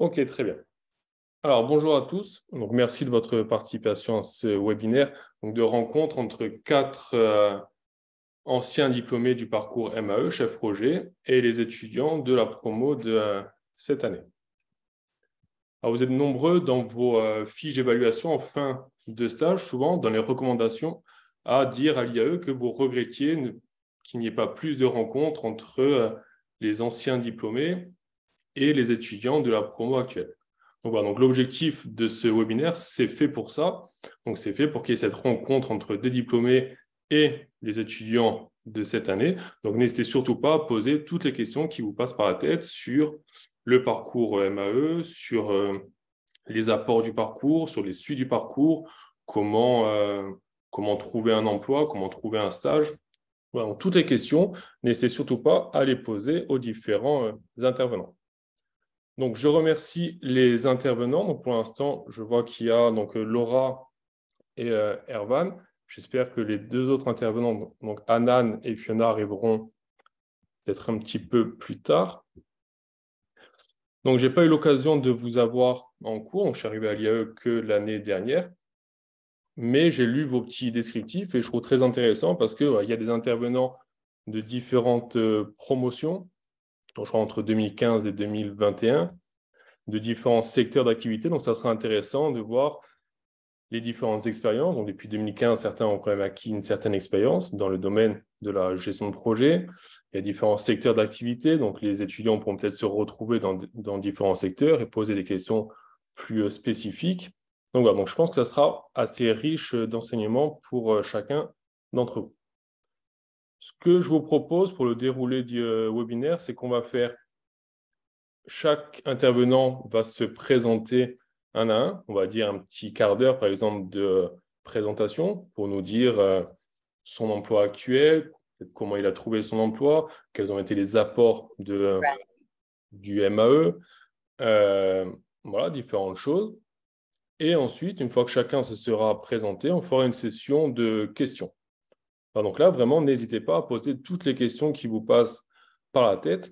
Ok, très bien. Alors, bonjour à tous. Donc, merci de votre participation à ce webinaire de rencontre entre quatre anciens diplômés du parcours MAE, chef projet, et les étudiants de la promo de cette année. Alors, vous êtes nombreux dans vos fiches d'évaluation en fin de stage, souvent dans les recommandations, à dire à l'IAE que vous regrettiez qu'il n'y ait pas plus de rencontres entre les anciens diplômés et les étudiants de la promo actuelle. Donc voilà, donc l'objectif de ce webinaire, c'est fait pour ça. Donc c'est fait pour qu'il y ait cette rencontre entre des diplômés et les étudiants de cette année. Donc n'hésitez surtout pas à poser toutes les questions qui vous passent par la tête sur le parcours MAE, sur les apports du parcours, sur les suites du parcours, comment trouver un emploi, comment trouver un stage. Voilà, donc toutes les questions, n'hésitez surtout pas à les poser aux différents intervenants. Donc, je remercie les intervenants. Donc, pour l'instant, je vois qu'il y a donc, Laura et Ervan. J'espère que les deux autres intervenants, donc Anan et Fiona, arriveront peut-être un petit peu plus tard. Donc, je n'ai pas eu l'occasion de vous avoir en cours. Donc, je suis arrivé à l'IAE que l'année dernière. Mais j'ai lu vos petits descriptifs et je trouve très intéressant parce qu'il y a des intervenants de différentes promotions, je crois entre 2015 et 2021. De différents secteurs d'activité. Donc, ça sera intéressant de voir les différentes expériences. Donc, depuis 2015, certains ont quand même acquis une certaine expérience dans le domaine de la gestion de projet. Il y a différents secteurs d'activité. Donc, les étudiants pourront peut-être se retrouver dans différents secteurs et poser des questions plus spécifiques. Donc, voilà. Donc, je pense que ça sera assez riche d'enseignements pour chacun d'entre vous. Ce que je vous propose pour le déroulé du webinaire, c'est qu'on va faire chaque intervenant va se présenter un à un. On va dire un petit quart d'heure, par exemple, de présentation pour nous dire son emploi actuel, comment il a trouvé son emploi, quels ont été les apports du MAE, voilà, différentes choses. Et ensuite, une fois que chacun se sera présenté, on fera une session de questions. Alors donc là, vraiment, n'hésitez pas à poser toutes les questions qui vous passent par la tête.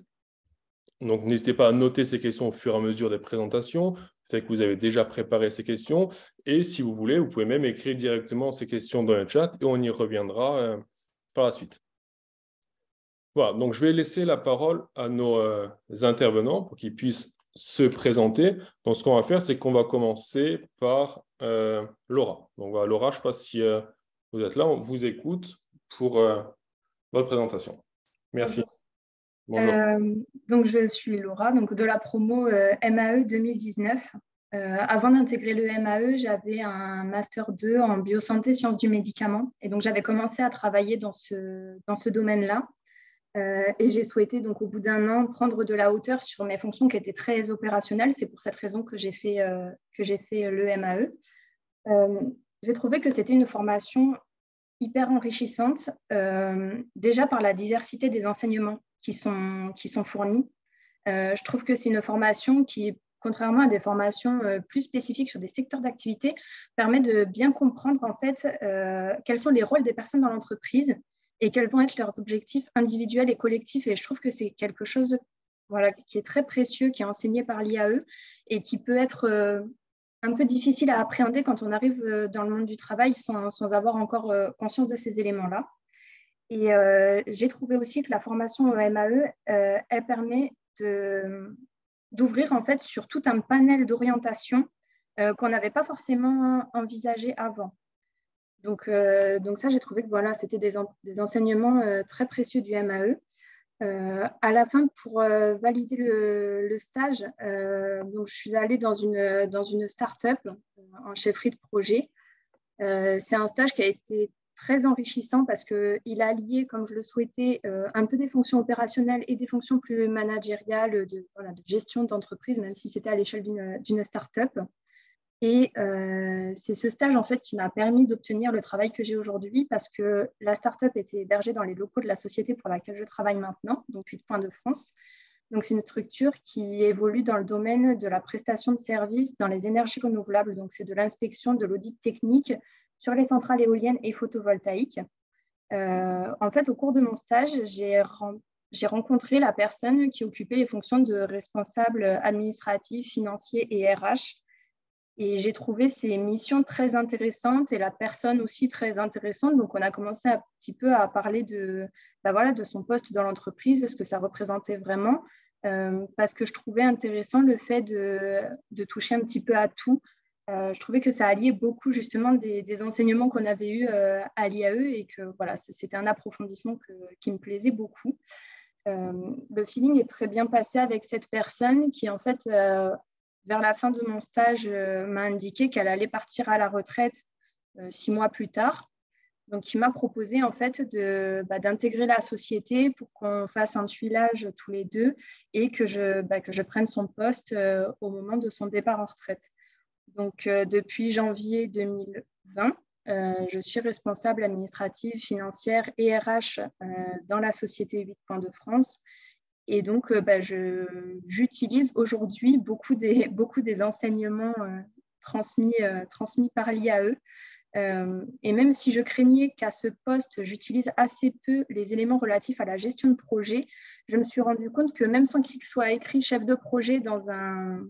Donc, n'hésitez pas à noter ces questions au fur et à mesure des présentations. C'est que vous avez déjà préparé ces questions. Et si vous voulez, vous pouvez même écrire directement ces questions dans le chat et on y reviendra par la suite. Voilà, donc je vais laisser la parole à nos intervenants pour qu'ils puissent se présenter. Donc, ce qu'on va faire, c'est qu'on va commencer par Laura. Donc, voilà, Laura, je ne sais pas si vous êtes là, on vous écoute pour votre présentation. Merci. Bonjour. Donc, je suis Laura, donc de la promo MAE 2019. Avant d'intégrer le MAE, j'avais un Master 2 en biosanté, sciences du médicament. Et donc, j'avais commencé à travailler dans ce domaine-là. Et j'ai souhaité, donc, au bout d'un an, prendre de la hauteur sur mes fonctions qui étaient très opérationnelles. C'est pour cette raison que j'ai fait le MAE. J'ai trouvé que c'était une formation hyper enrichissante, déjà par la diversité des enseignements qui sont fournis. Je trouve que c'est une formation qui, contrairement à des formations plus spécifiques sur des secteurs d'activité, permet de bien comprendre en fait quels sont les rôles des personnes dans l'entreprise et quels vont être leurs objectifs individuels et collectifs. Et je trouve que c'est quelque chose qui est très précieux, qui est enseigné par l'IAE et qui peut être un peu difficile à appréhender quand on arrive dans le monde du travail sans avoir encore conscience de ces éléments-là. Et j'ai trouvé aussi que la formation au MAE, elle permet d'ouvrir en fait sur tout un panel d'orientation qu'on n'avait pas forcément envisagé avant. Donc ça, j'ai trouvé que voilà, c'était des enseignements très précieux du MAE. À la fin, pour valider le stage, donc je suis allée dans une start-up en chefferie de projet. C'est un stage qui a été très enrichissant parce qu'il a lié, comme je le souhaitais, un peu des fonctions opérationnelles et des fonctions plus managériales de gestion d'entreprise, même si c'était à l'échelle d'une start-up. Et c'est ce stage en fait qui m'a permis d'obtenir le travail que j'ai aujourd'hui parce que la start-up était hébergée dans les locaux de la société pour laquelle je travaille maintenant, donc 8 points de France. Donc c'est une structure qui évolue dans le domaine de la prestation de services dans les énergies renouvelables. Donc c'est de l'inspection, de l'audit technique sur les centrales éoliennes et photovoltaïques. En fait, au cours de mon stage, j'ai rencontré la personne qui occupait les fonctions de responsable administratif, financier et RH. Et j'ai trouvé ces missions très intéressantes et la personne aussi très intéressante. Donc, on a commencé un petit peu à parler de son poste dans l'entreprise, ce que ça représentait vraiment, parce que je trouvais intéressant le fait de toucher un petit peu à tout. Je trouvais que ça alliait beaucoup justement des enseignements qu'on avait eus à l'IAE et que voilà, c'était un approfondissement qui me plaisait beaucoup. Le feeling est très bien passé avec cette personne qui, en fait, vers la fin de mon stage, m'a indiqué qu'elle allait partir à la retraite 6 mois plus tard. Donc, il m'a proposé en fait d'intégrer la société pour qu'on fasse un tuilage tous les deux et que je prenne son poste au moment de son départ en retraite. Donc, depuis janvier 2020, je suis responsable administrative, financière et RH dans la société 8 Points de France. Et donc, j'utilise aujourd'hui beaucoup des enseignements transmis par l'IAE. Et même si je craignais qu'à ce poste, j'utilise assez peu les éléments relatifs à la gestion de projet, je me suis rendu compte que même sans qu'il soit écrit chef de projet dans un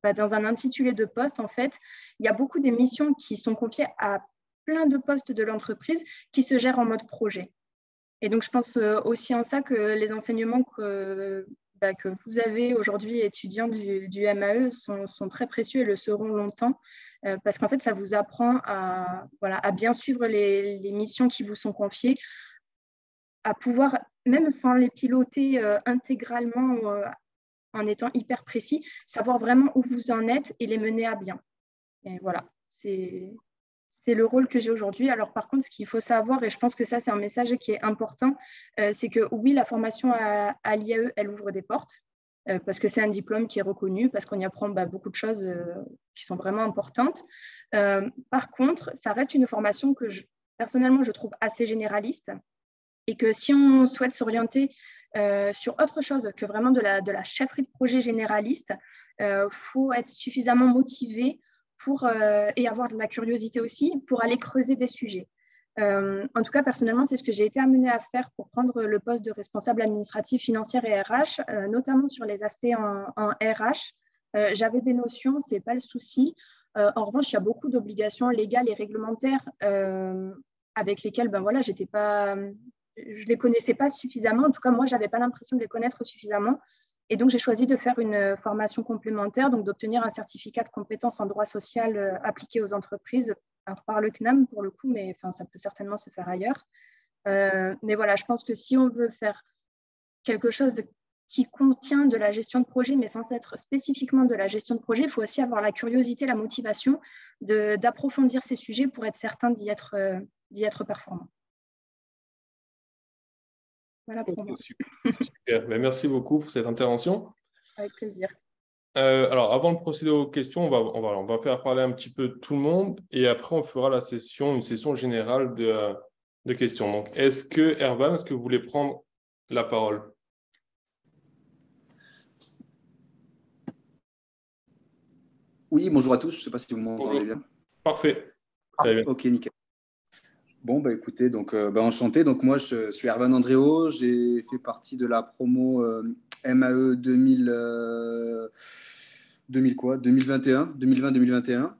intitulé de poste, en fait, il y a beaucoup des missions qui sont confiées à plein de postes de l'entreprise qui se gèrent en mode projet. Et donc, je pense aussi en ça que les enseignements que vous avez aujourd'hui, étudiants du MAE, sont très précieux et le seront longtemps, parce qu'en fait, ça vous apprend à bien suivre les missions qui vous sont confiées, à pouvoir, même sans les piloter intégralement en étant hyper précis, savoir vraiment où vous en êtes et les mener à bien. Et voilà, c'est le rôle que j'ai aujourd'hui. Alors, par contre, ce qu'il faut savoir, et je pense que ça, c'est un message qui est important, c'est que oui, la formation à l'IAE, elle ouvre des portes, parce que c'est un diplôme qui est reconnu, parce qu'on y apprend beaucoup de choses qui sont vraiment importantes. Par contre, ça reste une formation que, personnellement, je trouve assez généraliste, et que si on souhaite s'orienter sur autre chose que vraiment de la chefferie de projet généraliste, faut être suffisamment motivé et avoir de la curiosité aussi pour aller creuser des sujets. En tout cas, personnellement, c'est ce que j'ai été amenée à faire pour prendre le poste de responsable administratif, financière et RH, notamment sur les aspects en RH. J'avais des notions, ce n'est pas le souci. En revanche, il y a beaucoup d'obligations légales et réglementaires avec lesquelles je ne les connaissais pas suffisamment. En tout cas, moi, je n'avais pas l'impression de les connaître suffisamment. Et donc, j'ai choisi de faire une formation complémentaire, donc d'obtenir un certificat de compétences en droit social appliqué aux entreprises, alors par le CNAM pour le coup, mais ça peut certainement se faire ailleurs. Mais voilà, je pense que si on veut faire quelque chose qui contient de la gestion de projet, mais sans être spécifiquement de la gestion de projet, il faut aussi avoir la curiosité, la motivation d'approfondir ces sujets pour être certain d'y être performant. Voilà pour moi. Super. Merci beaucoup pour cette intervention. Avec plaisir. Alors, avant de procéder aux questions, on va faire parler un petit peu tout le monde et après, on fera une session générale de questions. Donc, Erwan, est-ce que vous voulez prendre la parole? Oui, bonjour à tous. Je ne sais pas si vous m'entendez bien. Parfait. Très bien. Ok, nickel. Bon, écoutez, enchanté. Donc, moi, je suis Erwan Andréo. J'ai fait partie de la promo MAE 2020-2021.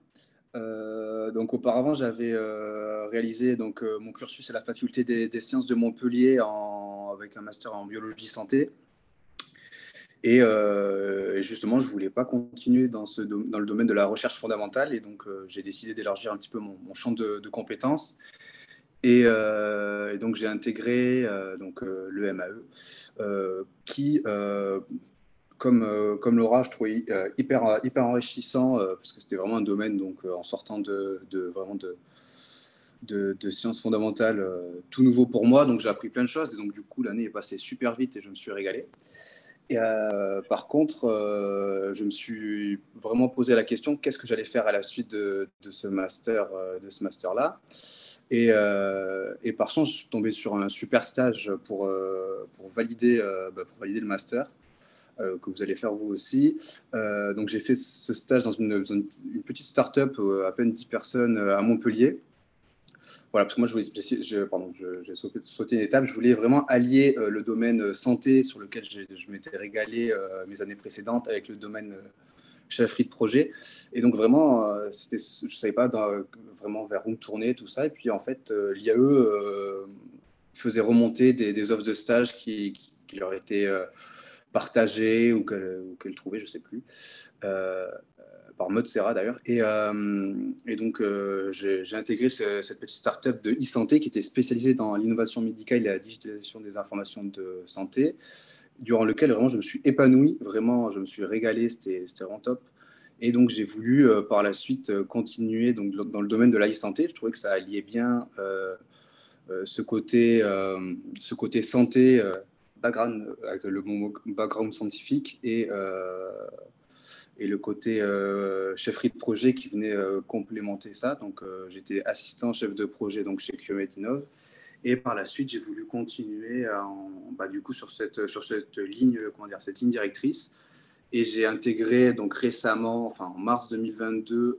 Donc, auparavant, j'avais réalisé mon cursus à la faculté des sciences de Montpellier avec un master en biologie santé. Et justement, je ne voulais pas continuer dans le domaine de la recherche fondamentale. Et donc, j'ai décidé d'élargir un petit peu mon champ de compétences. Et donc, j'ai intégré le MAE qui, comme Laura, je trouvais hyper enrichissant parce que c'était vraiment un domaine, en sortant de sciences fondamentales, tout nouveau pour moi. Donc, j'ai appris plein de choses. Et donc, du coup, l'année est passée super vite et je me suis régalé. Et par contre, je me suis vraiment posé la question, qu'est-ce que j'allais faire à la suite de ce master-là. Et par chance, je suis tombé sur un super stage pour valider le master que vous allez faire vous aussi. Donc, j'ai fait ce stage dans une petite start-up, à peine 10 personnes à Montpellier. Voilà, parce que moi, j'ai sauté une étape. Je voulais vraiment allier le domaine santé sur lequel je m'étais régalé mes années précédentes avec le domaine chefferie de projet. Et donc vraiment, je ne savais pas vraiment vers où me tourner, tout ça. Et puis en fait, l'IAE faisait remonter des offres de stage qui leur étaient partagées ou qu'elles trouvaient, je ne sais plus. Par Mode Serra d'ailleurs. Et donc, j'ai intégré cette petite start-up de e-santé qui était spécialisée dans l'innovation médicale et la digitalisation des informations de santé, durant lequel vraiment je me suis épanoui, vraiment je me suis régalé, c'était vraiment top. Et donc j'ai voulu par la suite continuer donc, dans le domaine de la e-santé. Je trouvais que ça alliait bien ce côté santé, background, avec le bon background scientifique et le côté chefferie de projet qui venait complémenter ça. Donc, j'étais assistant chef de projet donc, chez QMED Innov. Et par la suite, j'ai voulu continuer du coup, sur cette ligne, cette ligne directrice. Et j'ai intégré donc, récemment, enfin, en mars 2022,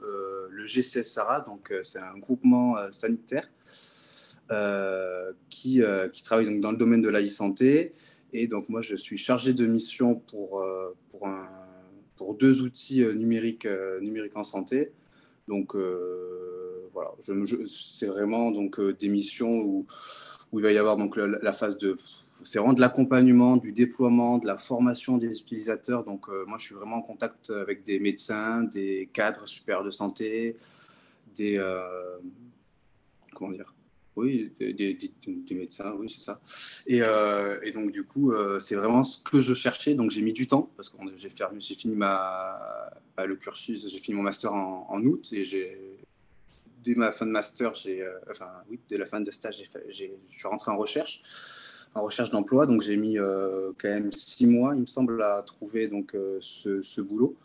le GCS SARA. Donc, c'est un groupement sanitaire qui travaille donc, dans le domaine de la e-santé. Et donc, moi, je suis chargé de mission pour 2 outils numériques en santé. Donc, voilà, c'est vraiment donc, des missions où il va y avoir donc, la phase de... C'est vraiment de l'accompagnement, du déploiement, de la formation des utilisateurs. Donc, moi, je suis vraiment en contact avec des médecins, des cadres supérieurs de santé, des... comment dire, oui, des médecins, oui, c'est ça. Et donc, du coup, c'est vraiment ce que je cherchais. Donc, j'ai mis du temps parce que j'ai fini le cursus, j'ai fini mon master en août et dès ma fin de master, dès la fin de stage, je suis rentré en recherche d'emploi. Donc, j'ai mis quand même 6 mois, il me semble, à trouver donc, ce boulot.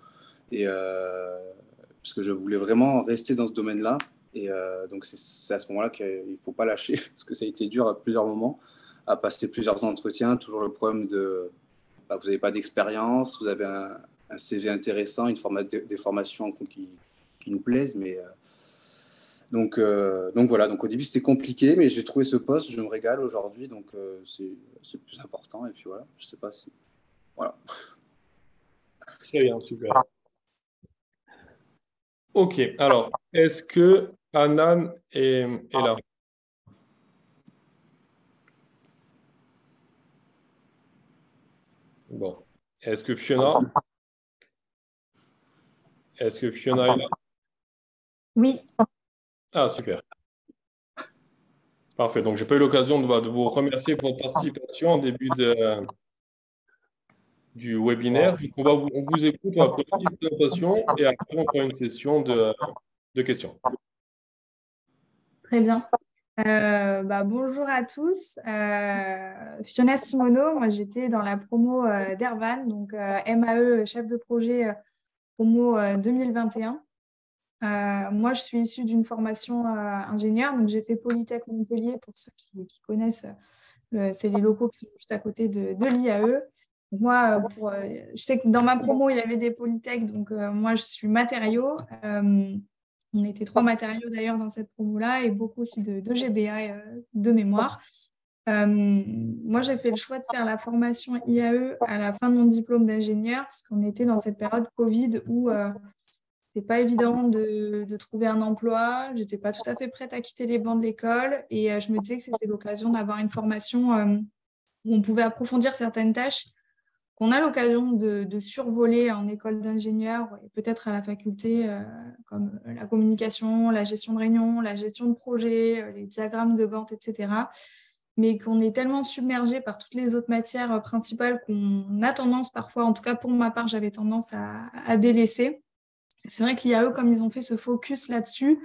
Et parce que je voulais vraiment rester dans ce domaine-là. Et donc, c'est à ce moment-là qu'il ne faut pas lâcher, parce que ça a été dur à plusieurs moments, à passer plusieurs entretiens. Toujours le problème vous n'avez pas d'expérience, vous avez un CV intéressant, des formations qui nous plaisent. Mais, donc voilà, donc au début, c'était compliqué, mais j'ai trouvé ce poste, je me régale aujourd'hui, donc c'est le plus important. Et puis voilà, je ne sais pas si... Voilà. Très bien, super. Ok, alors, est-ce que Anan est là? Bon. Est-ce que Fiona est là? Oui, Ah, super. Parfait. Donc, je n'ai pas eu l'occasion de vous remercier pour votre participation en début du webinaire. Donc, on vous écoute, on va poser une petite présentation et après, on fera une session de questions. très bien. Bonjour à tous. Fiona Simoneau, moi j'étais dans la promo d'Ervan, donc MAE, chef de projet promo 2021. Moi, je suis issue d'une formation ingénieur, donc j'ai fait Polytech Montpellier pour ceux qui connaissent. C'est les locaux qui sont juste à côté de l'IAE. Donc moi, je sais que dans ma promo, il y avait des Polytech, donc moi, je suis matériaux. On était 3 matériaux d'ailleurs dans cette promo-là et beaucoup aussi de GBA de mémoire. Moi, j'ai fait le choix de faire la formation IAE à la fin de mon diplôme d'ingénieur parce qu'on était dans cette période Covid où c'était pas évident de trouver un emploi. Je n'étais pas tout à fait prête à quitter les bancs de l'école et je me disais que c'était l'occasion d'avoir une formation où on pouvait approfondir certaines tâches qu'on a l'occasion de survoler en école d'ingénieur et peut-être à la faculté, comme la communication, la gestion de réunion, la gestion de projet, les diagrammes de Gantt, etc. Mais qu'on est tellement submergé par toutes les autres matières principales qu'on a tendance parfois, en tout cas pour ma part, j'avais tendance à délaisser. C'est vrai que l'IAE, comme ils ont fait ce focus là-dessus,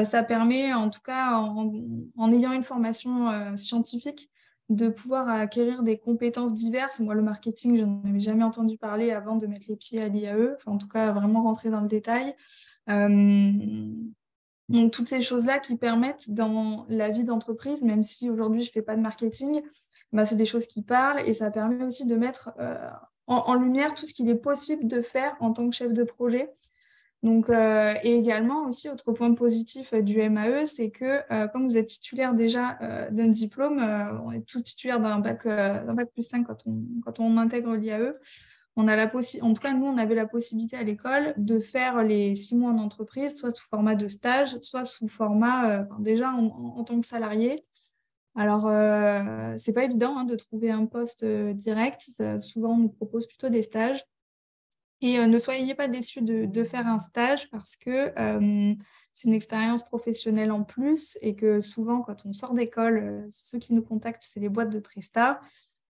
ça permet, en tout cas en ayant une formation scientifique, de pouvoir acquérir des compétences diverses. Moi, le marketing, je n'en avais jamais entendu parler avant de mettre les pieds à l'IAE, enfin, en tout cas, vraiment rentrer dans le détail. Donc, toutes ces choses-là qui permettent dans la vie d'entreprise, même si aujourd'hui, je ne fais pas de marketing, c'est des choses qui parlent et ça permet aussi de mettre en lumière tout ce qu'il est possible de faire en tant que chef de projet. Donc, et également aussi, autre point positif du MAE, c'est que comme vous êtes titulaire déjà d'un diplôme, on est tous titulaires d'un bac plus 5 quand on intègre l'IAE, on a en tout cas, nous, on avait la possibilité à l'école de faire les 6 mois en entreprise, soit sous format de stage, soit sous format déjà en tant que salarié. Alors, c'est pas évident hein, de trouver un poste direct. Souvent, on nous propose plutôt des stages. Et ne soyez pas déçus de faire un stage parce que c'est une expérience professionnelle en plus et que souvent, quand on sort d'école, ceux qui nous contactent, c'est les boîtes de prestat.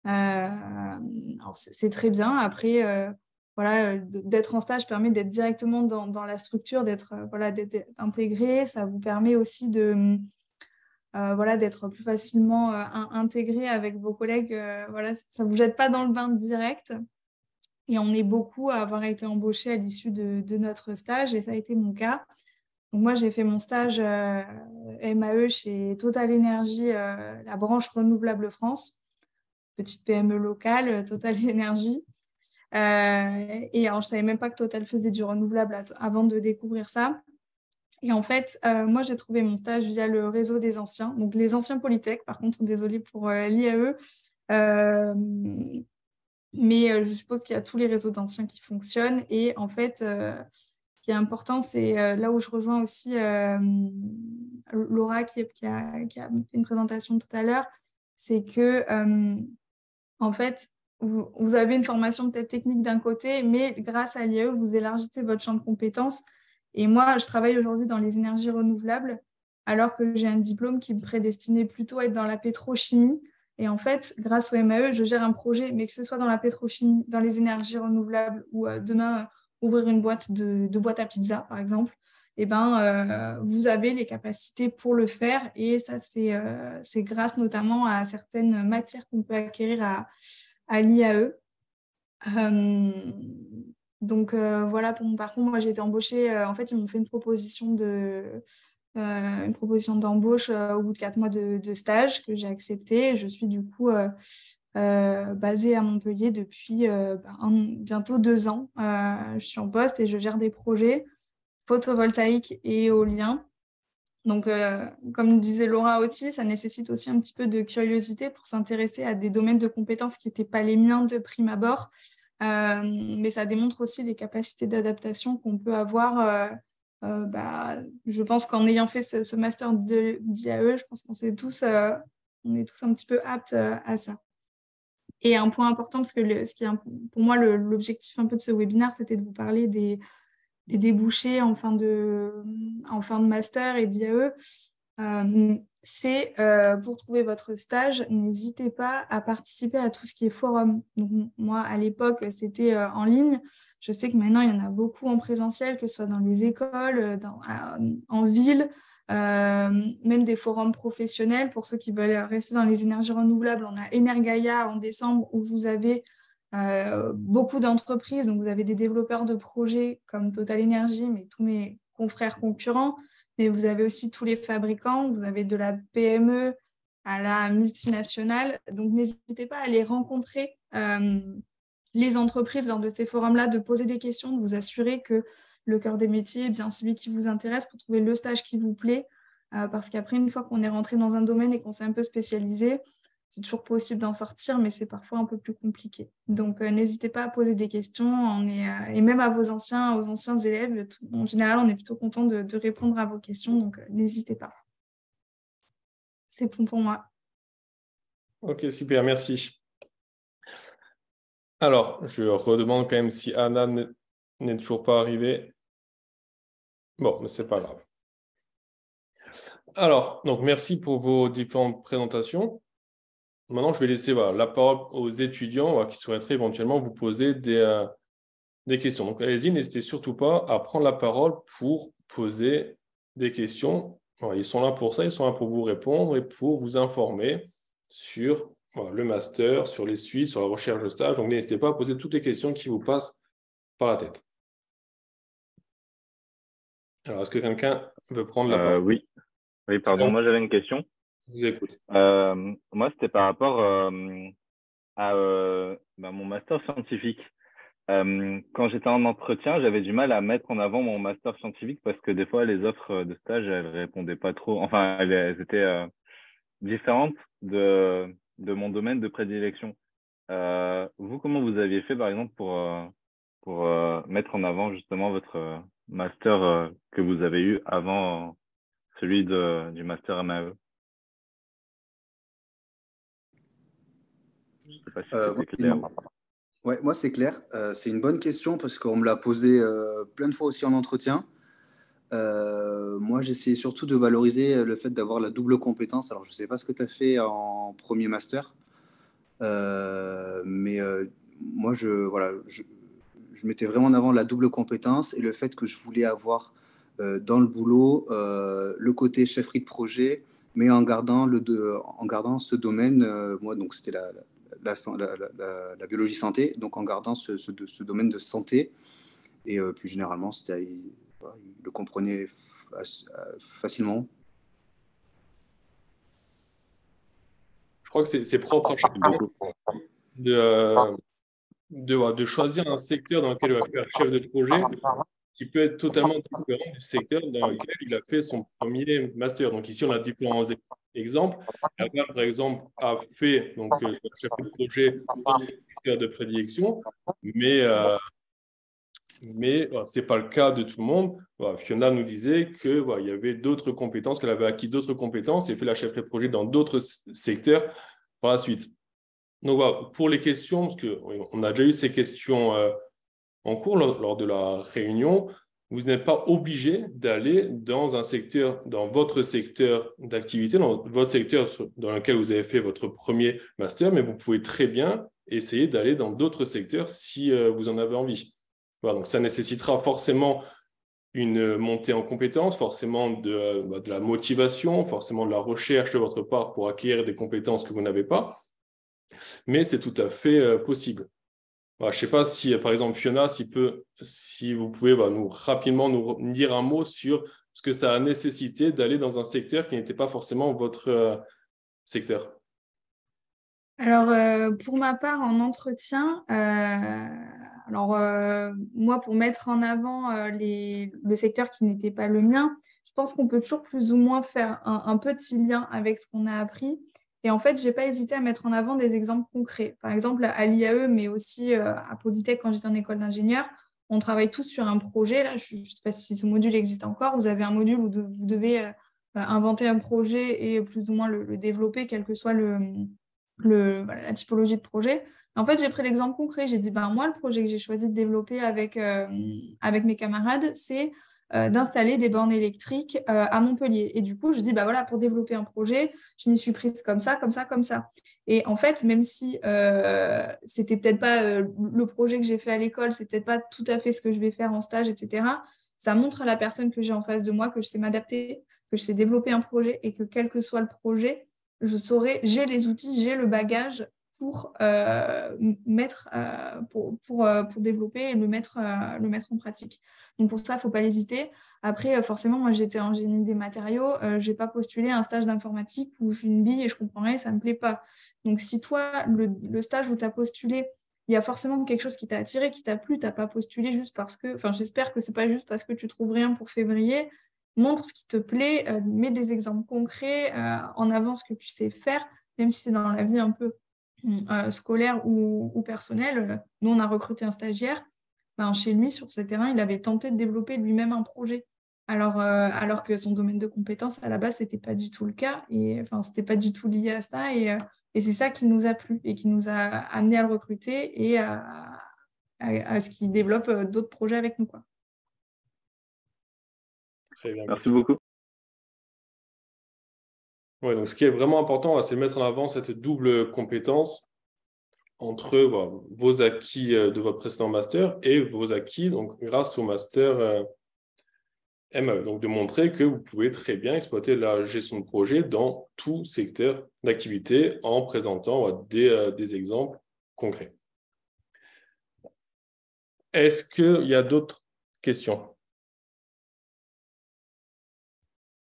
Alors c'est très bien. Après, voilà, d'être en stage permet d'être directement dans la structure, d'être intégré. Ça vous permet aussi voilà, d'être plus facilement intégré avec vos collègues. Voilà, ça ne vous jette pas dans le bain direct. Et on est beaucoup à avoir été embauchés à l'issue de notre stage, et ça a été mon cas. Donc moi, j'ai fait mon stage MAE chez Total Energy, la branche Renouvelable France, petite PME locale, Total Energy. Et alors, je ne savais même pas que Total faisait du renouvelable avant de découvrir ça. Et en fait, moi, j'ai trouvé mon stage via le réseau des anciens, donc les anciens Polytech. Par contre, désolée pour l'IAE. Mais je suppose qu'il y a tous les réseaux d'anciens qui fonctionnent. Et en fait, ce qui est important, c'est là où je rejoins aussi Laura qui a fait une présentation tout à l'heure, c'est que en fait, vous avez une formation peut-être technique d'un côté, mais grâce à l'IAE, vous élargissez votre champ de compétences. Et moi, je travaille aujourd'hui dans les énergies renouvelables, alors que j'ai un diplôme qui me prédestinait plutôt à être dans la pétrochimie. Et en fait, grâce au MAE, je gère un projet, mais que ce soit dans la pétrochimie, dans les énergies renouvelables ou demain, ouvrir une boîte de boîte à pizza, par exemple, eh ben, vous avez les capacités pour le faire. Et ça, c'est grâce notamment à certaines matières qu'on peut acquérir à l'IAE. Donc, voilà, pour mon parcours, moi, j'ai été embauchée. En fait, ils m'ont fait une proposition d'embauche au bout de 4 mois de stage que j'ai accepté. Je suis du coup basée à Montpellier depuis bientôt 2 ans. Je suis en poste et je gère des projets photovoltaïques et éoliens. Donc, comme disait Laura aussi, ça nécessite aussi un petit peu de curiosité pour s'intéresser à des domaines de compétences qui n'étaient pas les miens de prime abord. Mais ça démontre aussi les capacités d'adaptation qu'on peut avoir. Je pense qu'en ayant fait ce master d'IAE, je pense qu'on on est tous un petit peu aptes à ça. Et un point important, parce que pour moi, l'objectif un peu de ce webinaire, c'était de vous parler des débouchés en fin de master et d'IAE. C'est pour trouver votre stage, n'hésitez pas à participer à tout ce qui est forum. Donc, moi, à l'époque, c'était en ligne. Je sais que maintenant, il y en a beaucoup en présentiel, que ce soit dans les écoles, en ville, même des forums professionnels. Pour ceux qui veulent rester dans les énergies renouvelables, on a Energaia en décembre où vous avez beaucoup d'entreprises. Donc, vous avez des développeurs de projets comme Total Energy, mais tous mes confrères concurrents. Mais vous avez aussi tous les fabricants, vous avez de la PME à la multinationale. Donc, n'hésitez pas à aller rencontrer les entreprises lors de ces forums-là, de poser des questions, de vous assurer que le cœur des métiers est bien celui qui vous intéresse pour trouver le stage qui vous plaît. Parce qu'après, une fois qu'on est rentré dans un domaine et qu'on s'est un peu spécialisé, c'est toujours possible d'en sortir, mais c'est parfois un peu plus compliqué. Donc, n'hésitez pas à poser des questions. Et même aux anciens élèves, en général, on est plutôt content de répondre à vos questions. Donc, n'hésitez pas. C'est bon pour moi. Ok, super, merci. Alors, je redemande quand même si Anna n'est toujours pas arrivée. Bon, mais c'est pas grave. Alors, donc merci pour vos différentes présentations. Maintenant, je vais laisser la parole aux étudiants qui souhaiteraient éventuellement vous poser des questions. Donc, allez-y, n'hésitez surtout pas à prendre la parole pour poser des questions. Voilà, ils sont là pour ça, ils sont là pour vous répondre et pour vous informer sur le master, sur les suites, sur la recherche de stage. Donc, n'hésitez pas à poser toutes les questions qui vous passent par la tête. Alors, est-ce que quelqu'un veut prendre la parole? Oui, pardon, moi j'avais une question. Je vous écoute. Moi, c'était par rapport à mon master scientifique. Quand j'étais en entretien, j'avais du mal à mettre en avant mon master scientifique parce que des fois, les offres de stage, elles répondaient pas trop. Enfin, elles étaient différentes de mon domaine de prédilection. Vous, comment vous aviez fait, par exemple, pour mettre en avant justement votre master que vous avez eu avant celui du master MAE? Je sais pas si Moi, c'était clair. ouais, moi, c'est clair. C'est une bonne question parce qu'on me l'a posé plein de fois aussi en entretien. Moi, j'essayais surtout de valoriser le fait d'avoir la double compétence. Alors, je ne sais pas ce que tu as fait en premier master, mais moi, voilà, je mettais vraiment en avant la double compétence et le fait que je voulais avoir dans le boulot le côté chefferie de projet, mais en gardant ce domaine, moi, donc c'était la biologie santé, donc en gardant ce domaine de santé. Et plus généralement, voilà, il le comprenait facilement. Je crois que c'est propre à Merci chacun beaucoup. de, de choisir un secteur dans lequel il va faire chef de projet qui peut être totalement différent du secteur dans lequel il a fait son premier master. Donc ici, on a différents exemples. Aval, par exemple, a fait donc, chef de projet dans le secteur de prédilection, mais voilà, ce n'est pas le cas de tout le monde. Voilà, Fiona nous disait qu'il voilà, y avait d'autres compétences, qu'elle avait acquis d'autres compétences et fait la chef de projet dans d'autres secteurs par la suite. Donc voilà, pour les questions, parce qu'on a déjà eu ces questions en cours lors de la réunion, vous n'êtes pas obligé d'aller dans un secteur, dans votre secteur d'activité, dans votre secteur dans lequel vous avez fait votre premier master, mais vous pouvez très bien essayer d'aller dans d'autres secteurs si vous en avez envie. Voilà, donc ça nécessitera forcément une montée en compétences, forcément de la motivation, forcément de la recherche de votre part pour acquérir des compétences que vous n'avez pas, mais c'est tout à fait possible. Voilà, je ne sais pas si, par exemple, Fiona, si vous pouvez rapidement nous dire un mot sur ce que ça a nécessité d'aller dans un secteur qui n'était pas forcément votre secteur. Alors, pour ma part, en entretien, moi, pour mettre en avant le secteur qui n'était pas le mien, je pense qu'on peut toujours plus ou moins faire un petit lien avec ce qu'on a appris. Et en fait, je n'ai pas hésité à mettre en avant des exemples concrets. Par exemple, à l'IAE, mais aussi à Polytech, quand j'étais en école d'ingénieur, on travaille tous sur un projet. Là, je ne sais pas si ce module existe encore. Vous avez un module où vous devez inventer un projet et plus ou moins le développer, quel que soit la typologie de projet. En fait, j'ai pris l'exemple concret. J'ai dit, moi, le projet que j'ai choisi de développer avec mes camarades, c'est d'installer des bornes électriques à Montpellier. Et du coup, je dis, voilà, pour développer un projet, je m'y suis prise comme ça, comme ça, comme ça. Et en fait, même si c'était peut-être pas le projet que j'ai fait à l'école, c'est peut-être pas tout à fait ce que je vais faire en stage, etc., ça montre à la personne que j'ai en face de moi que je sais m'adapter, que je sais développer un projet et que quel que soit le projet, j'ai les outils, j'ai le bagage pour pour développer et le mettre en pratique. Donc pour ça, il ne faut pas l'hésiter. Après, forcément, moi j'étais en génie des matériaux, je n'ai pas postulé à un stage d'informatique où je suis une bille et je comprends rien, ça ne me plaît pas. Donc si toi, le stage où tu as postulé, il y a forcément quelque chose qui t'a attiré, qui t'a plu, tu n'as pas postulé juste parce que, enfin j'espère que ce n'est pas juste parce que tu trouves rien pour février. Montre ce qui te plaît, mets des exemples concrets, en avant ce que tu sais faire, même si c'est dans la vie un peu scolaire ou personnelle. Nous, on a recruté un stagiaire. Chez lui, sur ce terrain, il avait tenté de développer lui-même un projet. Alors que son domaine de compétences, à la base, ce n'était pas du tout le cas. Et enfin, c'était pas du tout lié à ça. Et c'est ça qui nous a plu et qui nous a amené à le recruter et à ce qu'il développe d'autres projets avec nous, quoi. Très bien, Merci beaucoup. Ouais, donc ce qui est vraiment important, c'est de mettre en avant cette double compétence entre vos acquis de votre précédent master et vos acquis donc, grâce au master MAE. Donc de montrer que vous pouvez très bien exploiter la gestion de projet dans tout secteur d'activité en présentant des exemples concrets. Est-ce qu'il y a d'autres questions?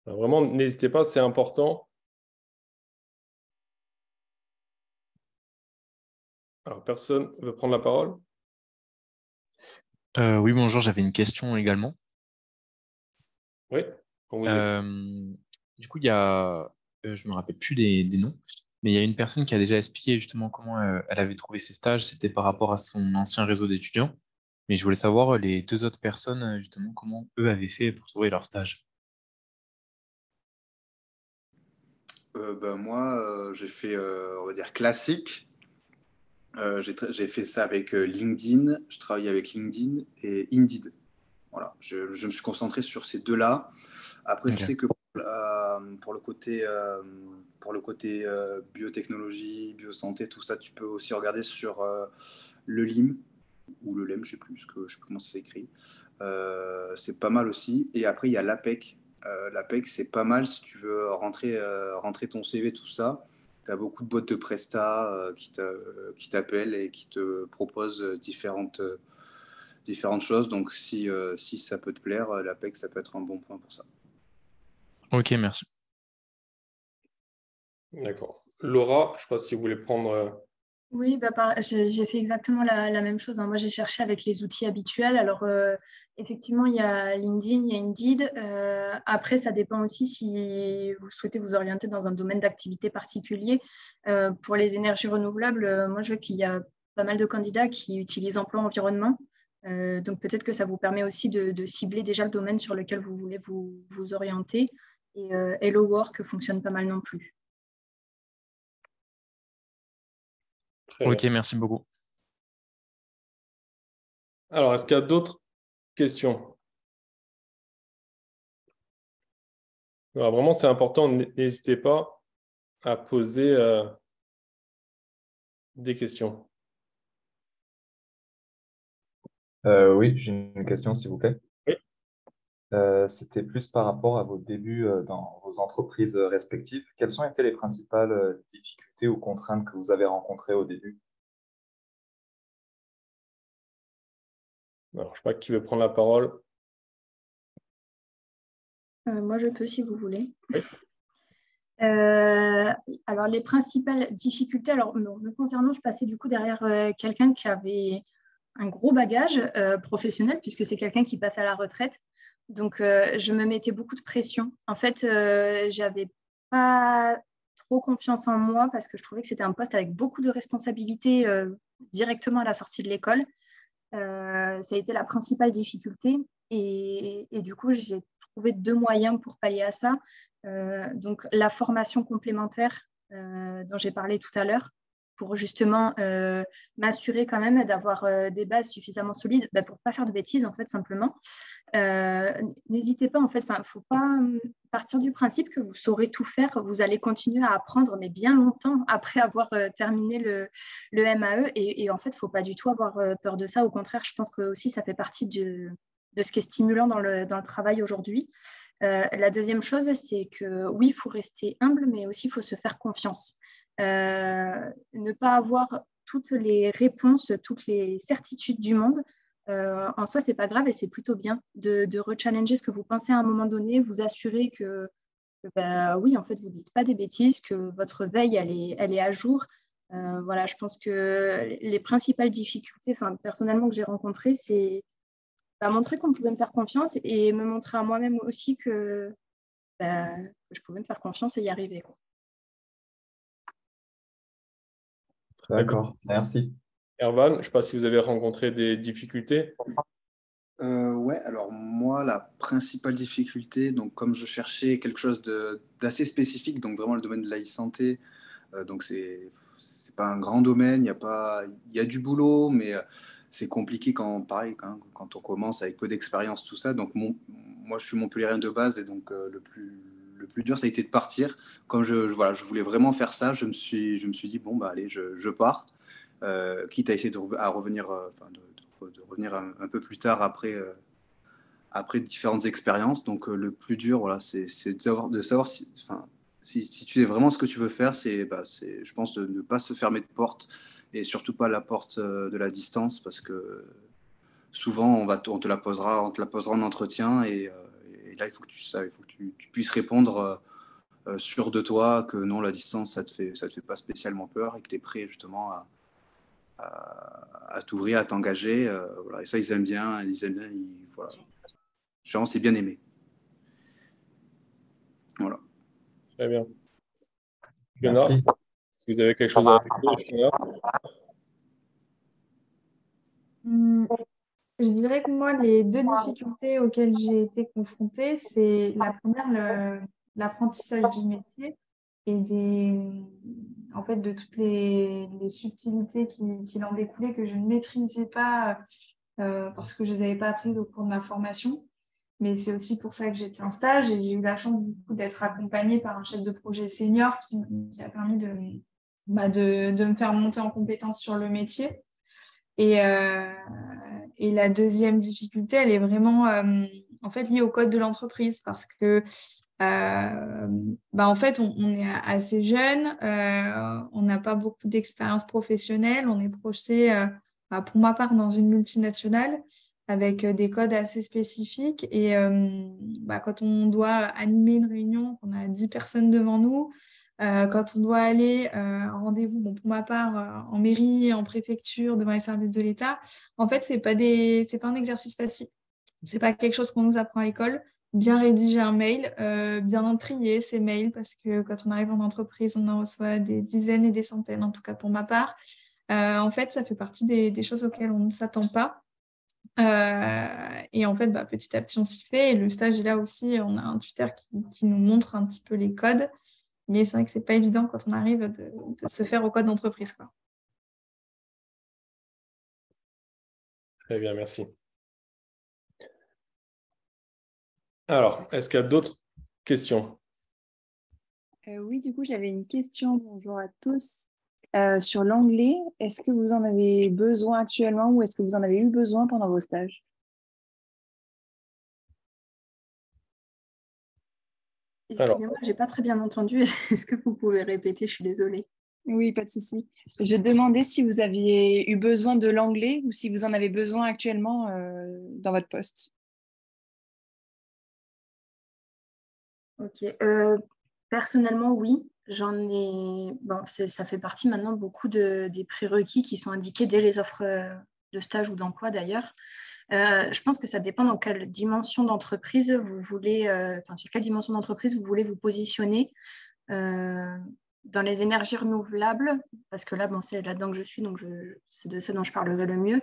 Alors, vraiment, n'hésitez pas, c'est important. Alors, personne ne veut prendre la parole? Oui, bonjour, j'avais une question également. Oui, on vous écoute. Euh, du coup, il y a, je me rappelle plus des noms, mais il y a une personne qui a déjà expliqué justement comment elle avait trouvé ses stages. C'était par rapport à son ancien réseau d'étudiants. Mais je voulais savoir les deux autres personnes, justement, comment eux avaient fait pour trouver leur stage. Moi, j'ai fait, on va dire, classique. J'ai fait ça avec LinkedIn. Je travaille avec LinkedIn et Indeed. Voilà, je me suis concentré sur ces deux-là. Après, je Ok. sais que pour le côté biotechnologie, biosanté, tout ça, tu peux aussi regarder sur le LIM ou le LEM, je sais plus, je sais plus comment ça s'écrit. C'est pas mal aussi. Et après, il y a l'APEC. L'APEC, c'est pas mal si tu veux rentrer ton CV, tout ça. Tu as beaucoup de boîtes de Presta qui t'appellent et qui te proposent différentes choses. Donc, si ça peut te plaire, l'APEC, ça peut être un bon point pour ça. Ok, merci. D'accord. Laura, je ne sais pas si vous voulez prendre. Oui, j'ai fait exactement la même chose, hein. Moi, j'ai cherché avec les outils habituels. Alors, effectivement, il y a LinkedIn, il y a Indeed. Après, ça dépend aussi si vous souhaitez vous orienter dans un domaine d'activité particulier. Pour les énergies renouvelables, moi, je vois qu'il y a pas mal de candidats qui utilisent Emploi Environnement. Donc, peut-être que ça vous permet aussi de cibler déjà le domaine sur lequel vous voulez vous orienter. Et Hello Work fonctionne pas mal non plus. Très bien. Ok, merci beaucoup. Alors, est-ce qu'il y a d'autres questions? Alors, vraiment, c'est important. N'hésitez pas à poser des questions. Oui, j'ai une question, s'il vous plaît. Oui. C'était plus par rapport à vos débuts dans vos entreprises respectives. Quelles ont été les principales difficultés ou contraintes que vous avez rencontrées au début? Alors, je ne sais pas qui veut prendre la parole. Moi, je peux si vous voulez. Oui. Alors, les principales difficultés, alors non, me concernant, je passais du coup derrière quelqu'un qui avait un gros bagage professionnel, puisque c'est quelqu'un qui passe à la retraite. Donc, je me mettais beaucoup de pression. En fait, j'avais pas trop confiance en moi parce que je trouvais que c'était un poste avec beaucoup de responsabilités directement à la sortie de l'école. Ça a été la principale difficulté. Et du coup, j'ai trouvé deux moyens pour pallier à ça. Donc, la formation complémentaire dont j'ai parlé tout à l'heure, pour justement m'assurer quand même d'avoir des bases suffisamment solides pour ne pas faire de bêtises, en fait, simplement. N'hésitez pas, en fait, il ne faut pas partir du principe que vous saurez tout faire. Vous allez continuer à apprendre, mais bien longtemps après avoir terminé le MAE. Et en fait, il ne faut pas du tout avoir peur de ça. Au contraire, je pense que aussi ça fait partie de ce qui est stimulant dans le travail aujourd'hui. La deuxième chose, c'est que oui, il faut rester humble, mais aussi il faut se faire confiance. Ne pas avoir toutes les réponses, toutes les certitudes du monde. En soi, c'est pas grave et c'est plutôt bien de rechallenger ce que vous pensez à un moment donné, vous assurer que oui, en fait, vous ne dites pas des bêtises, que votre veille, elle est à jour. Voilà, je pense que les principales difficultés, personnellement, que j'ai rencontrées, c'est montrer qu'on pouvait me faire confiance et me montrer à moi-même aussi que je pouvais me faire confiance et y arriver, quoi. Très bien. D'accord, merci. Erwan, je ne sais pas si vous avez rencontré des difficultés. Ouais, alors moi, la principale difficulté, donc comme je cherchais quelque chose d'assez spécifique, donc vraiment le domaine de la e-santé, donc c'est pas un grand domaine, il y a du boulot, mais c'est compliqué pareil, quand on commence avec peu d'expérience, tout ça. Donc moi, je suis montpelliérain de base et donc le plus dur, ça a été de partir. Comme voilà, je voulais vraiment faire ça, je me suis dit, bon, bah allez, je pars, quitte à essayer à revenir, de revenir un peu plus tard après différentes expériences. Donc le plus dur, voilà, c'est de savoir si tu sais vraiment ce que tu veux faire, je pense, de ne pas se fermer de porte et surtout pas la porte de la distance parce que souvent on te la posera en entretien et là il faut que tu puisses répondre sûr de toi que non, la distance ça te fait pas spécialement peur et que tu es prêt justement à t'ouvrir, à t'engager. Voilà. Et ça, ils aiment bien. Voilà. Genre, c'est bien aimé. Voilà. Très bien. Fiona, Merci. est-ce que vous avez quelque chose à ajouter, Fiona? Hum, Je dirais que moi, les deux difficultés auxquelles j'ai été confrontée, c'est la première, l'apprentissage du métier et en fait, de toutes les subtilités qui en découlaient que je ne maîtrisais pas parce que je ne les avais pas apprises au cours de ma formation. Mais c'est aussi pour ça que j'étais en stage et j'ai eu la chance du coup d'être accompagnée par un chef de projet senior qui a permis de me faire monter en compétence sur le métier. Et la deuxième difficulté, elle est vraiment en fait liée au code de l'entreprise parce que en fait, on est assez jeune, on n'a pas beaucoup d'expérience professionnelle, on est projeté, pour ma part, dans une multinationale avec des codes assez spécifiques. Et quand on doit animer une réunion, qu'on a 10 personnes devant nous, quand on doit aller en rendez-vous, bon, pour ma part, en mairie, en préfecture, devant les services de l'État, en fait, c'est pas un exercice facile. C'est pas quelque chose qu'on nous apprend à l'école. Bien rédiger un mail, bien trier ces mails, parce que quand on arrive en entreprise, on en reçoit des dizaines et des centaines, en tout cas pour ma part. En fait, ça fait partie des choses auxquelles on ne s'attend pas. Et en fait, petit à petit, on s'y fait. Et le stage est là aussi, on a un tuteur qui nous montre un petit peu les codes. Mais c'est vrai que c'est pas évident quand on arrive de se faire au code d'entreprise, quoi. Très bien, merci. Alors, est-ce qu'il y a d'autres questions? Oui, du coup, j'avais une question. Bonjour à tous. Sur l'anglais, est-ce que vous en avez besoin actuellement ou est-ce que vous en avez eu besoin pendant vos stages? Excusez-moi, je n'ai pas très bien entendu. Est-ce que vous pouvez répéter? Je suis désolée. Oui, pas de souci. Je demandais si vous aviez eu besoin de l'anglais ou si vous en avez besoin actuellement dans votre poste. Ok. Personnellement, oui. J'en ai. Bon, ça fait partie maintenant beaucoup des prérequis qui sont indiqués dès les offres de stage ou d'emploi d'ailleurs. Je pense que ça dépend dans quelle dimension d'entreprise vous voulez, sur quelle dimension d'entreprise vous voulez vous positionner. Dans les énergies renouvelables, parce que là, c'est là-dedans que je suis, donc c'est de ça dont je parlerai le mieux.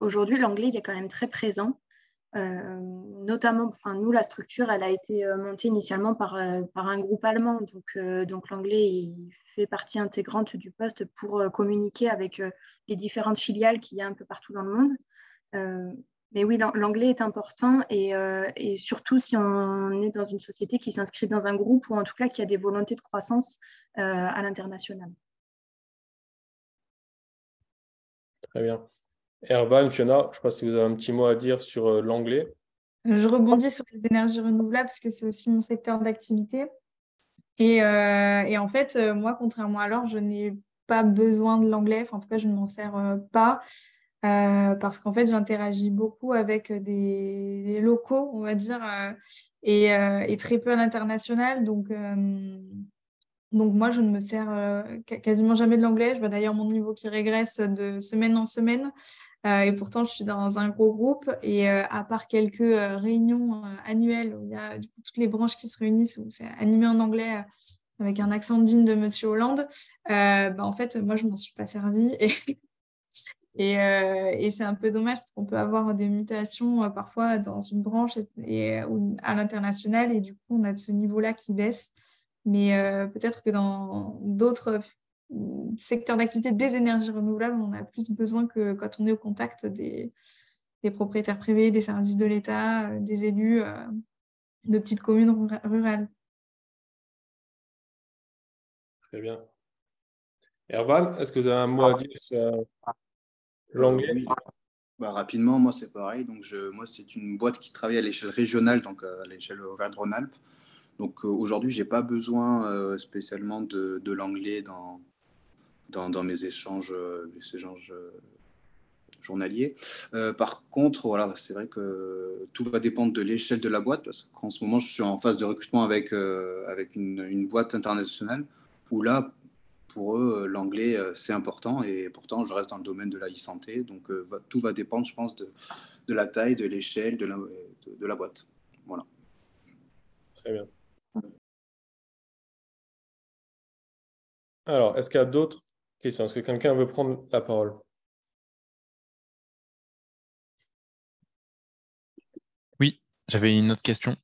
Aujourd'hui, l'anglais, il est quand même très présent. Notamment, nous, la structure, elle a été montée initialement par un groupe allemand. Donc l'anglais, il fait partie intégrante du poste pour communiquer avec les différentes filiales qu'il y a un peu partout dans le monde. Mais oui, l'anglais est important et surtout si on est dans une société qui s'inscrit dans un groupe ou en tout cas qui a des volontés de croissance à l'international. Très bien. Erwan, Fiona, je ne sais pas si vous avez un petit mot à dire sur l'anglais. Je rebondis sur les énergies renouvelables parce que c'est aussi mon secteur d'activité. Et en fait, moi, contrairement à Laure, je n'ai pas besoin de l'anglais. Enfin, en tout cas, je ne m'en sers pas. Parce qu'en fait, j'interagis beaucoup avec des locaux, on va dire, et très peu à l'international. Donc moi, je ne me sers quasiment jamais de l'anglais. Je vois d'ailleurs mon niveau qui régresse de semaine en semaine. Et pourtant, je suis dans un gros groupe. Et à part quelques réunions annuelles où il y a du coup, toutes les branches qui se réunissent, où c'est animé en anglais avec un accent digne de Monsieur Hollande, en fait, moi, je ne m'en suis pas servie. Et c'est un peu dommage parce qu'on peut avoir des mutations parfois dans une branche ou à l'international et du coup on a de ce niveau-là qui baisse. Mais peut-être que dans d'autres secteurs d'activité des énergies renouvelables, on a plus besoin que quand on est au contact des propriétaires privés, des services de l'État, des élus de petites communes rurales. Très bien. Erwan, est-ce que vous avez un mot à dire sur l'anglais? Oui. Rapidement, moi c'est pareil. Donc moi c'est une boîte qui travaille à l'échelle régionale, donc à l'échelle Auvergne-Rhône-Alpes. Donc aujourd'hui, j'ai pas besoin spécialement de l'anglais dans mes échanges journaliers. Par contre, voilà, c'est vrai que tout va dépendre de l'échelle de la boîte. Parce qu'en ce moment, je suis en phase de recrutement avec une boîte internationale où là, pour eux, l'anglais, c'est important. Et pourtant, je reste dans le domaine de la e-santé. Donc, tout va dépendre, je pense, de la taille, de l'échelle, de la boîte. Voilà. Très bien. Alors, est-ce qu'il y a d'autres questions? Est-ce que quelqu'un veut prendre la parole? Oui, j'avais une autre question.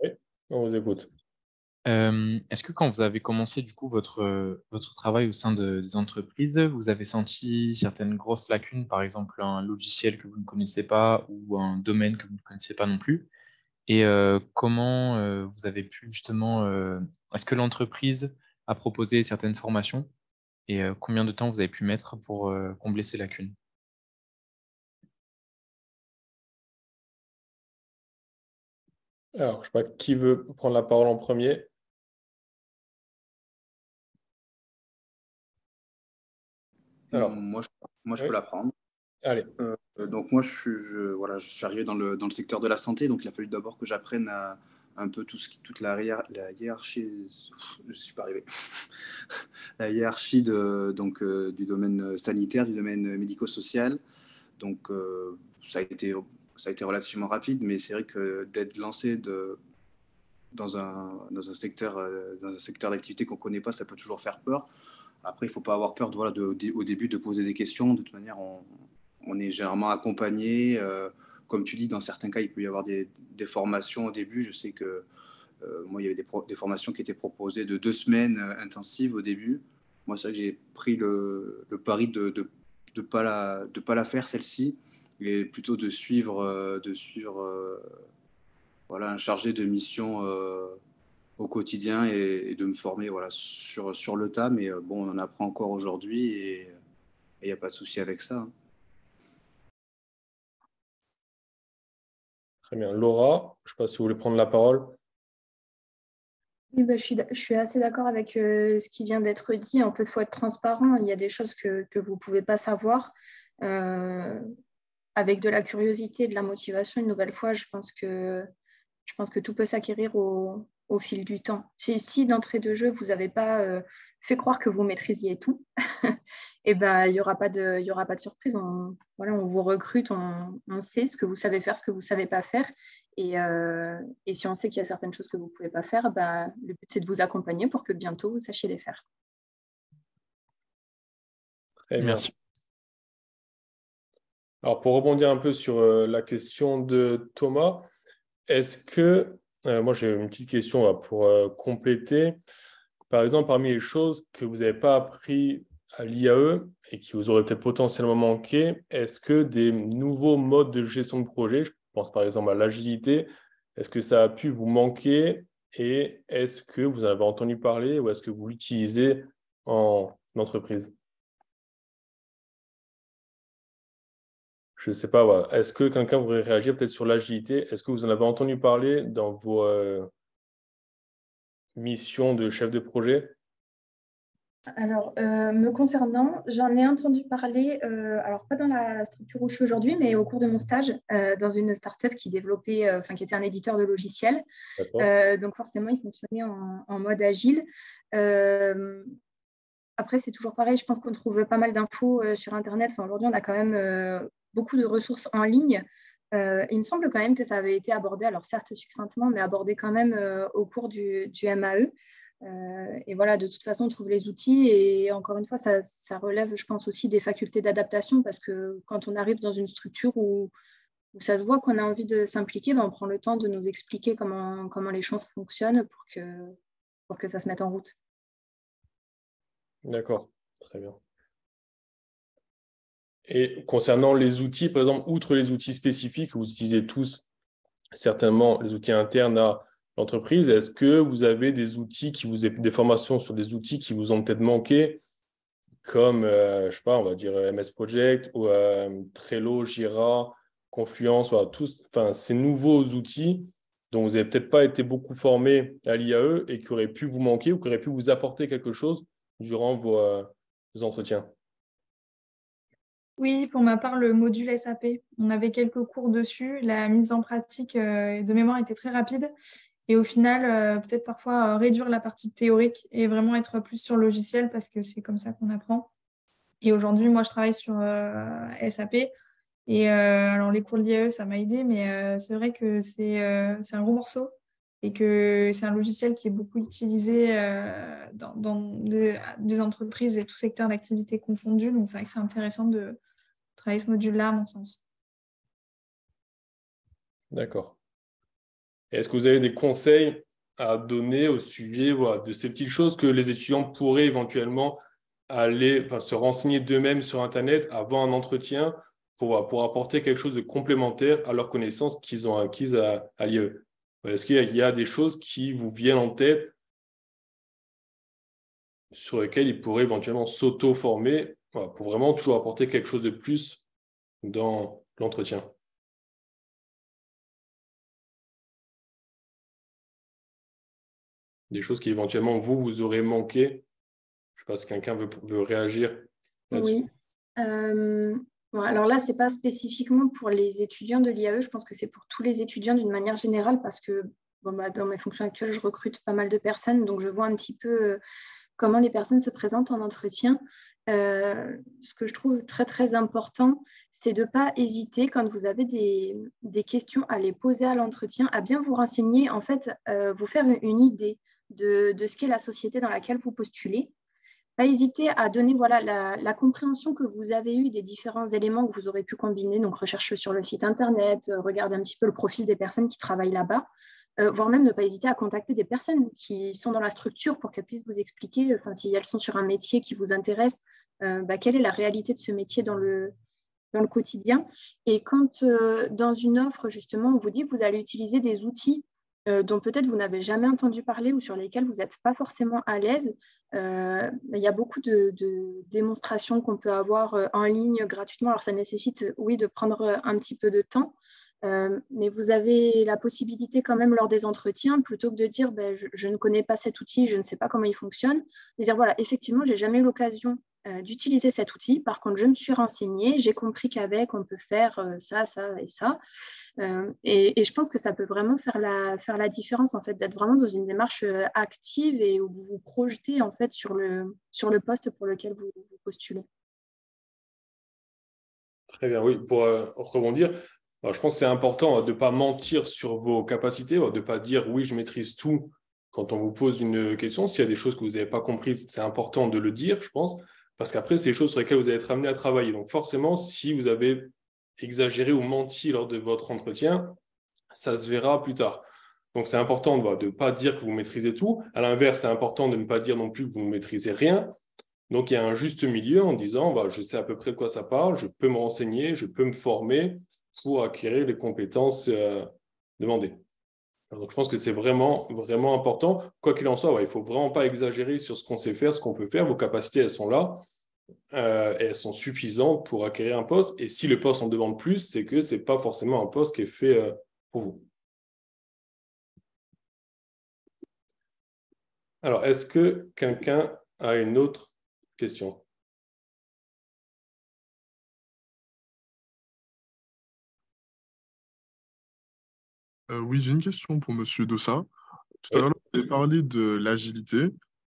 Oui, on vous écoute. Est-ce que quand vous avez commencé du coup votre travail au sein des entreprises, vous avez senti certaines grosses lacunes, par exemple un logiciel que vous ne connaissez pas ou un domaine que vous ne connaissez pas non plus? Et comment vous avez pu justement, est-ce que l'entreprise a proposé certaines formations et combien de temps vous avez pu mettre pour combler ces lacunes? Alors, je ne sais pas qui veut prendre la parole en premier. Alors, Moi, je oui, peux la prendre. allez. Donc moi, voilà, je suis arrivé dans le secteur de la santé, donc il a fallu d'abord que j'apprenne un peu toute la hiérarchie, je suis pas arrivé, la hiérarchie du domaine sanitaire, du domaine médico-social. Donc ça a été relativement rapide, mais c'est vrai que d'être lancé dans un secteur d'activité qu'on ne connaît pas, ça peut toujours faire peur. Après, il ne faut pas avoir peur au début de poser des questions. De toute manière, on est généralement accompagné. Comme tu dis, dans certains cas, il peut y avoir des formations au début. Je sais que moi, il y avait des formations qui étaient proposées de 2 semaines intensives au début. Moi, c'est vrai que j'ai pris le pari de pas la faire, celle-ci, et plutôt de suivre voilà, un chargé de mission au quotidien et de me former voilà, sur le tas. Mais bon, on en apprend encore aujourd'hui et il n'y a pas de souci avec ça. Très bien. Laura, je ne sais pas si vous voulez prendre la parole. Oui, bah, je suis assez d'accord avec ce qui vient d'être dit. En fait, il faut être transparent. Il y a des choses que vous ne pouvez pas savoir. Euh, Avec de la curiosité et de la motivation, une nouvelle fois, je pense que tout peut s'acquérir au fil du temps. Si d'entrée de jeu, vous n'avez pas fait croire que vous maîtrisiez tout, et ben, il n'y aura y aura pas de surprise. Voilà, on vous recrute, on sait ce que vous savez faire, ce que vous ne savez pas faire. Et si on sait qu'il y a certaines choses que vous ne pouvez pas faire, ben, le but, c'est de vous accompagner pour que bientôt, vous sachiez les faire. Très bien. Merci. Alors, pour rebondir un peu sur la question de Thomas, est-ce que, moi j'ai une petite question là, pour compléter. Par exemple, parmi les choses que vous n'avez pas appris à l'IAE et qui vous auraient peut-être potentiellement manqué, est-ce que des nouveaux modes de gestion de projet, je pense par exemple à l'agilité, est-ce que ça a pu vous manquer et est-ce que vous en avez entendu parler ou est-ce que vous l'utilisez en entreprise? Je ne sais pas, voilà. Est-ce que quelqu'un voudrait réagir peut-être sur l'agilité? Est-ce que vous en avez entendu parler dans vos missions de chef de projet? Alors, me concernant, j'en ai entendu parler, alors pas dans la structure où je suis aujourd'hui, mais au cours de mon stage, dans une startup qui développait, qui était un éditeur de logiciels. D'accord. Donc forcément, il fonctionnait en mode agile. Après, c'est toujours pareil, je pense qu'on trouve pas mal d'infos sur Internet. Enfin, aujourd'hui, on a quand même beaucoup de ressources en ligne. Il me semble quand même que ça avait été abordé, alors certes succinctement, mais abordé quand même au cours du MAE. Et voilà, de toute façon, on trouve les outils. Et encore une fois, ça relève, je pense, aussi des facultés d'adaptation parce que quand on arrive dans une structure où ça se voit qu'on a envie de s'impliquer, ben, on prend le temps de nous expliquer comment les choses fonctionnent pour que ça se mette en route. D'accord, très bien. Et concernant les outils, par exemple, outre les outils spécifiques, vous utilisez tous certainement les outils internes à l'entreprise, est-ce que vous avez des outils des formations sur des outils qui vous ont peut-être manqué, comme, je ne sais pas, on va dire MS Project ou Trello, Jira, Confluence, voilà, enfin, ces nouveaux outils dont vous n'avez peut-être pas été beaucoup formé à l'IAE et qui auraient pu vous manquer ou qui auraient pu vous apporter quelque chose durant vos entretiens? Oui, pour ma part, le module SAP. On avait quelques cours dessus. La mise en pratique de mémoire était très rapide. Et au final, peut-être parfois réduire la partie théorique et vraiment être plus sur le logiciel parce que c'est comme ça qu'on apprend. Et aujourd'hui, moi, je travaille sur SAP. Et alors, les cours de l'IAE, ça m'a aidé, mais c'est vrai que c'est un gros morceau et que c'est un logiciel qui est beaucoup utilisé dans des entreprises et tout secteur d'activité confondu. Donc, c'est vrai que c'est intéressant de travailler ce module-là, à mon sens. D'accord. Est-ce que vous avez des conseils à donner au sujet de ces petites choses que les étudiants pourraient éventuellement se renseigner d'eux-mêmes sur Internet avant un entretien pour apporter quelque chose de complémentaire à leurs connaissances qu'ils ont acquises à l'IAE? Est-ce qu'il y a des choses qui vous viennent en tête sur lesquelles ils pourraient éventuellement s'auto-former pour vraiment toujours apporter quelque chose de plus dans l'entretien? Des choses qui éventuellement vous aurez manqué. Je ne sais pas si quelqu'un veut réagir là-dessus. Oui. Bon, alors là, ce n'est pas spécifiquement pour les étudiants de l'IAE, je pense que c'est pour tous les étudiants d'une manière générale parce que dans mes fonctions actuelles, je recrute pas mal de personnes, donc je vois un petit peu comment les personnes se présentent en entretien. Ce que je trouve très, très important, c'est de ne pas hésiter quand vous avez des questions à les poser à l'entretien, à bien vous renseigner, en fait, vous faire une idée de ce qu'est la société dans laquelle vous postulez. Pas hésiter à donner la compréhension que vous avez eue des différents éléments que vous aurez pu combiner, donc recherche sur le site internet, regarder un petit peu le profil des personnes qui travaillent là-bas, voire même ne pas hésiter à contacter des personnes qui sont dans la structure pour qu'elles puissent vous expliquer, si elles sont sur un métier qui vous intéresse, quelle est la réalité de ce métier dans le quotidien. Et quand dans une offre, justement, on vous dit que vous allez utiliser des outils dont peut-être vous n'avez jamais entendu parler ou sur lesquels vous n'êtes pas forcément à l'aise, il y a beaucoup de démonstrations qu'on peut avoir en ligne gratuitement. Alors ça nécessite, oui, de prendre un petit peu de temps, mais vous avez la possibilité quand même lors des entretiens, plutôt que de dire je ne connais pas cet outil, je ne sais pas comment il fonctionne, de dire voilà, effectivement, j'ai jamais eu l'occasion d'utiliser cet outil. Par contre, je me suis renseignée, j'ai compris qu'avec, on peut faire ça, ça et ça. Et je pense que ça peut vraiment faire la différence, en fait, d'être vraiment dans une démarche active et où vous vous projetez, en fait, sur le poste pour lequel vous postulez. Très bien, oui. Pour rebondir, alors, je pense que c'est important de ne pas mentir sur vos capacités, de ne pas dire oui, je maîtrise tout quand on vous pose une question. S'il y a des choses que vous n'avez pas comprises, c'est important de le dire, je pense, parce qu'après, c'est des choses sur lesquelles vous allez être amené à travailler. Donc forcément, si vous avez exagéré ou menti lors de votre entretien, ça se verra plus tard. Donc c'est important de ne pas dire que vous maîtrisez tout. À l'inverse, c'est important de ne pas dire non plus que vous ne maîtrisez rien. Donc il y a un juste milieu en disant je sais à peu près de quoi ça parle, je peux me renseigner, je peux me former pour acquérir les compétences demandées. Donc je pense que c'est vraiment, vraiment important. Quoi qu'il en soit, il ne faut vraiment pas exagérer sur ce qu'on sait faire, ce qu'on peut faire. Vos capacités, elles sont là et elles sont suffisantes pour acquérir un poste. Et si le poste en demande plus, c'est que ce n'est pas forcément un poste qui est fait pour vous. Alors, est-ce que quelqu'un a une autre question? Oui, j'ai une question pour Monsieur Dossa. Tout à Oui. l'heure, vous avez parlé de l'agilité.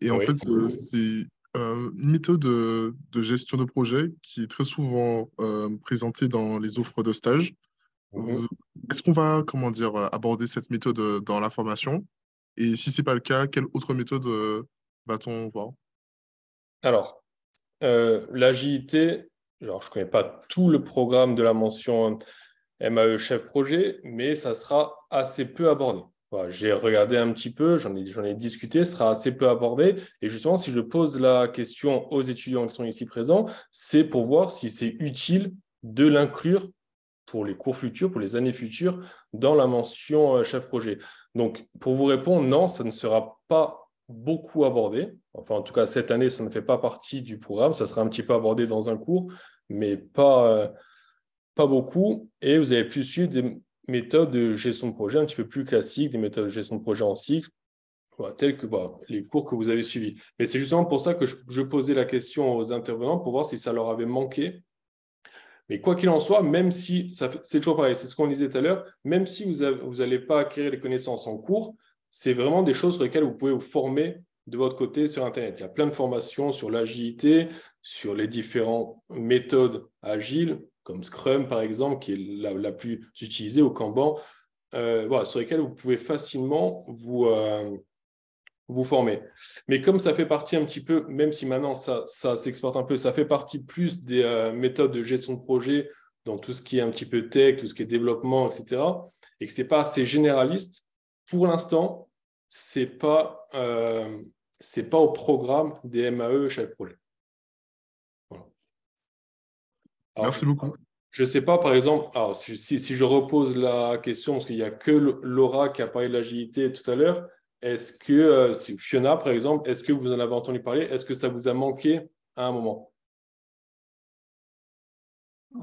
Et en Oui. fait, c'est une méthode de gestion de projet qui est très souvent présentée dans les offres de stage. Mhm. Est-ce qu'on va, comment dire, aborder cette méthode dans la formation? Et si ce n'est pas le cas, quelle autre méthode va-t-on voir? Alors, l'agilité, je ne connais pas tout le programme de la mention MAE chef projet, mais ça sera assez peu abordé. Voilà, j'ai regardé un petit peu, j'en ai discuté, ce sera assez peu abordé. Et justement, si je pose la question aux étudiants qui sont ici présents, c'est pour voir si c'est utile de l'inclure pour les cours futurs, pour les années futures, dans la mention chef projet. Donc, pour vous répondre, non, ça ne sera pas beaucoup abordé. Enfin, en tout cas, cette année, ça ne fait pas partie du programme. Ça sera un petit peu abordé dans un cours, mais pas beaucoup. Et vous avez plus suivre des méthodes de gestion de projet un petit peu plus classiques, des méthodes de gestion de projet en cycle, telles que les cours que vous avez suivis. Mais c'est justement pour ça que je posais la question aux intervenants pour voir si ça leur avait manqué. Mais quoi qu'il en soit, même si, c'est toujours pareil, c'est ce qu'on disait tout à l'heure, même si vous n'allez pas acquérir les connaissances en cours, c'est vraiment des choses sur lesquelles vous pouvez vous former de votre côté sur Internet. Il y a plein de formations sur l'agilité, sur les différentes méthodes agiles, comme Scrum par exemple, qui est la plus utilisée au Kanban, voilà, sur lesquelles vous pouvez facilement vous former. Mais comme ça fait partie un petit peu, même si maintenant ça s'exporte un peu, ça fait partie plus des méthodes de gestion de projet dans tout ce qui est un petit peu tech, tout ce qui est développement, etc., et que ce n'est pas assez généraliste, pour l'instant, ce n'est pas au programme des MAE chaque projet. Voilà. Alors, Merci beaucoup. Je ne sais pas, par exemple, alors, si je repose la question, parce qu'il n'y a que Laura qui a parlé de l'agilité tout à l'heure, est-ce que, Fiona, par exemple, est-ce que vous en avez entendu parler? Est-ce que ça vous a manqué à un moment?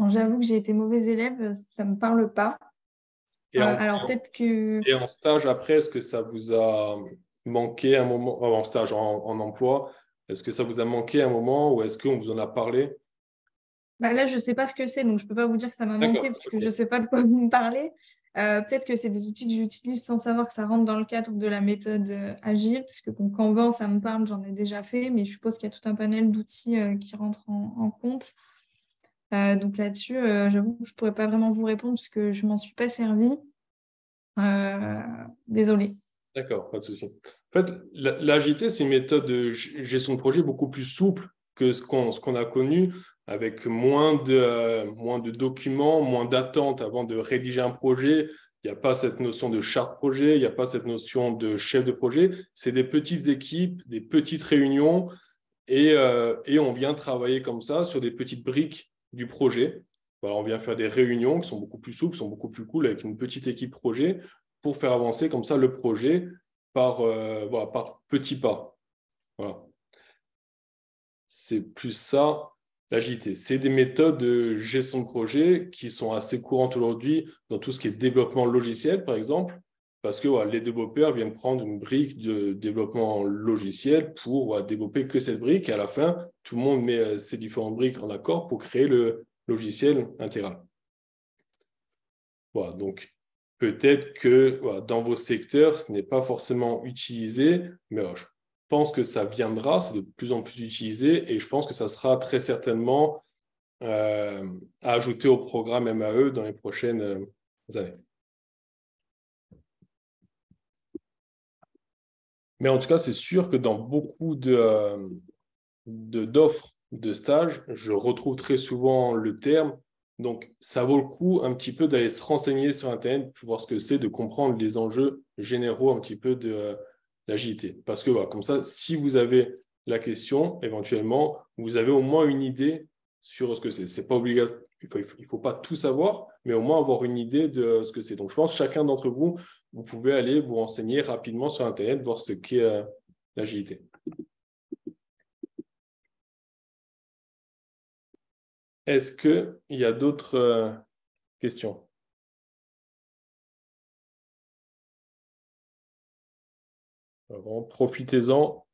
J'avoue que j'ai été mauvaise élève, ça ne me parle pas. Alors peut-être que... Et en stage, après, est-ce que ça vous a manqué à un moment, en stage, en emploi, est-ce que ça vous a manqué à un moment ou est-ce qu'on vous en a parlé? Là, je ne sais pas ce que c'est, donc je ne peux pas vous dire que ça m'a D'accord, manqué parce que ok. je ne sais pas de quoi vous me parlez. Peut-être que c'est des outils que j'utilise sans savoir que ça rentre dans le cadre de la méthode agile, parce que bon, Kanban, ça me parle, j'en ai déjà fait, mais je suppose qu'il y a tout un panel d'outils qui rentrent en compte. Donc là-dessus, j'avoue que je ne pourrais pas vraiment vous répondre parce que je ne m'en suis pas servie. Désolée. D'accord, pas de souci. En fait, l'agilité, c'est une méthode de gestion de projet beaucoup plus souple que ce qu'on a connu, avec moins de documents, moins d'attentes avant de rédiger un projet. Il n'y a pas cette notion de charte projet, il n'y a pas cette notion de chef de projet. C'est des petites équipes, des petites réunions, et on vient travailler comme ça sur des petites briques du projet. Voilà, on vient faire des réunions qui sont beaucoup plus souples, qui sont beaucoup plus cool avec une petite équipe projet pour faire avancer comme ça le projet par petits pas. Voilà. C'est plus ça, l'agilité. C'est des méthodes de gestion de projet qui sont assez courantes aujourd'hui dans tout ce qui est développement logiciel, par exemple, parce que les développeurs viennent prendre une brique de développement logiciel pour développer que cette brique, et à la fin, tout le monde met ces différentes briques en accord pour créer le logiciel intégral. Voilà, donc peut-être que dans vos secteurs, ce n'est pas forcément utilisé, mais je pense que ça viendra, c'est de plus en plus utilisé, et je pense que ça sera très certainement à ajouter au programme MAE dans les prochaines années. Mais en tout cas, c'est sûr que dans beaucoup d'offres de stage, je retrouve très souvent le terme. Donc, ça vaut le coup un petit peu d'aller se renseigner sur Internet pour voir ce que c'est, de comprendre les enjeux généraux un petit peu de l'agilité. Parce que comme ça, si vous avez la question, éventuellement, vous avez au moins une idée sur ce que c'est. C'est pas obligatoire, il faut pas tout savoir, mais au moins avoir une idée de ce que c'est. Donc, je pense que chacun d'entre vous, vous pouvez aller vous renseigner rapidement sur Internet, voir ce qu'est l'agilité. Est-ce qu'il y a d'autres questions? Alors, profitez-en.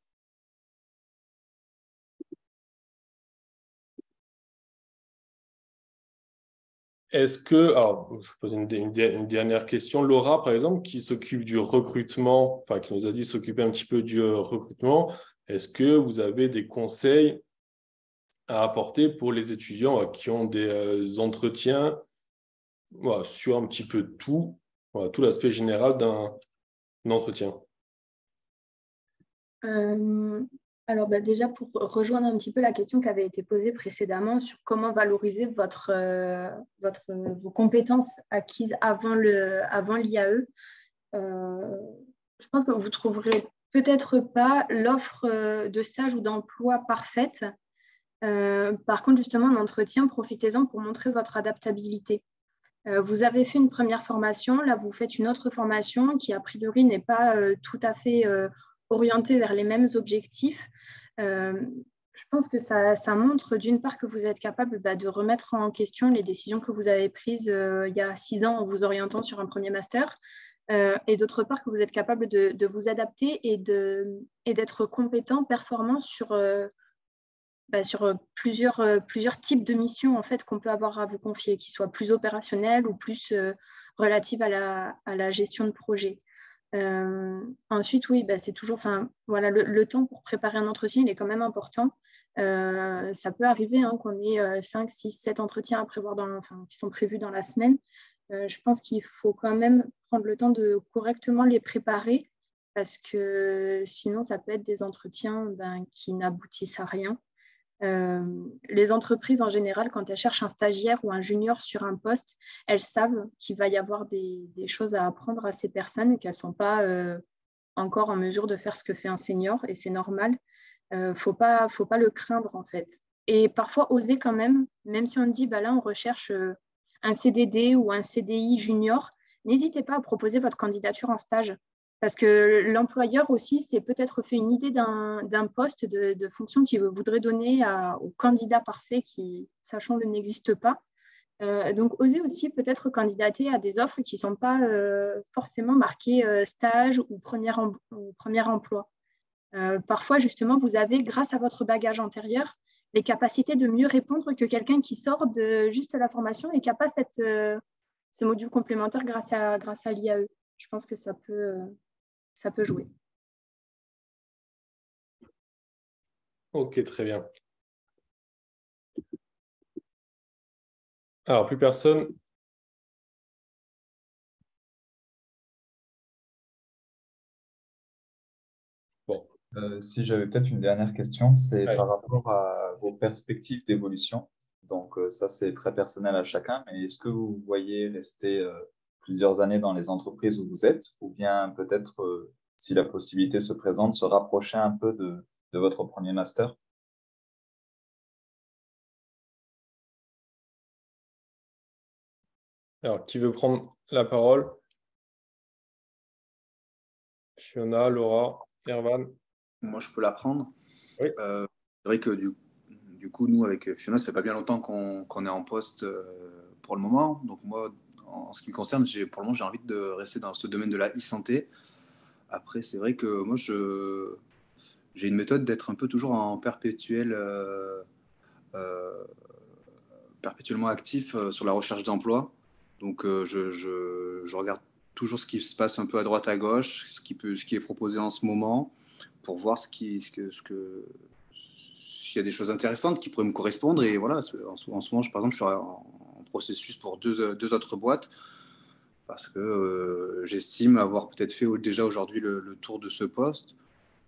Est-ce que, alors, je pose une dernière question. Laura, par exemple, qui s'occupe du recrutement, enfin, qui nous a dit s'occuper un petit peu du recrutement, est-ce que vous avez des conseils à apporter pour les étudiants qui ont des entretiens sur un petit peu tout l'aspect général d'un entretien? Alors déjà, pour rejoindre un petit peu la question qui avait été posée précédemment sur comment valoriser vos compétences acquises avant l'IAE, je pense que vous ne trouverez peut-être pas l'offre de stage ou d'emploi parfaite. Par contre, justement, en entretien, profitez-en pour montrer votre adaptabilité. Vous avez fait une première formation, là vous faites une autre formation qui a priori n'est pas tout à fait orientée vers les mêmes objectifs. Je pense que ça montre d'une part que vous êtes capable de remettre en question les décisions que vous avez prises il y a 6 ans en vous orientant sur un premier master, et d'autre part que vous êtes capable de vous adapter et d'être compétent, performant sur plusieurs types de missions en fait, qu'on peut avoir à vous confier, qui soient plus opérationnelles ou plus relatives à la gestion de projet. Ensuite, oui, bah, c'est toujours, voilà, le temps pour préparer un entretien, il est quand même important. Ça peut arriver qu'on ait 5, 6, 7 entretiens à prévoir qui sont prévus dans la semaine. Je pense qu'il faut quand même prendre le temps de correctement les préparer parce que sinon, ça peut être des entretiens qui n'aboutissent à rien. Les entreprises, en général, quand elles cherchent un stagiaire ou un junior sur un poste, elles savent qu'il va y avoir des choses à apprendre à ces personnes et qu'elles ne sont pas encore en mesure de faire ce que fait un senior, et c'est normal. Faut pas le craindre, en fait. Et parfois, oser quand même si on dit, là, on recherche un CDD ou un CDI junior, n'hésitez pas à proposer votre candidature en stage. Parce que l'employeur aussi s'est peut-être fait une idée d'un poste de fonction qu'il voudrait donner au candidat parfait qui, sachant-le, n'existe pas. Donc, osez aussi peut-être candidater à des offres qui ne sont pas forcément marquées stage ou premier emploi. Parfois, justement, vous avez, grâce à votre bagage antérieur, les capacités de mieux répondre que quelqu'un qui sort de juste la formation et qui n'a pas ce module complémentaire grâce à l'IAE. Je pense que ça peut jouer. Ok, très bien. Alors, plus personne? Bon. Si j'avais peut-être une dernière question, c'est Ouais. par rapport à vos perspectives d'évolution. Donc ça, c'est très personnel à chacun, mais est-ce que vous voyez rester plusieurs années dans les entreprises où vous êtes, ou bien peut-être, si la possibilité se présente, se rapprocher un peu de votre premier master? Alors, qui veut prendre la parole? Fiona, Laura, Erwan? Moi, je peux la prendre. Oui. C'est vrai que du coup, nous, avec Fiona, ça fait pas bien longtemps qu'on est en poste pour le moment. Donc moi, en ce qui me concerne, pour le moment, j'ai envie de rester dans ce domaine de la e-santé. Après, c'est vrai que moi, j'ai une méthode d'être un peu toujours en perpétuellement actif sur la recherche d'emploi. Donc, je regarde toujours ce qui se passe un peu à droite, à gauche, ce qui est proposé en ce moment, pour voir s'il y a des choses intéressantes qui pourraient me correspondre. Et voilà, en ce moment, par exemple, je suis en processus pour deux autres boîtes parce que j'estime avoir peut-être fait déjà aujourd'hui le tour de ce poste,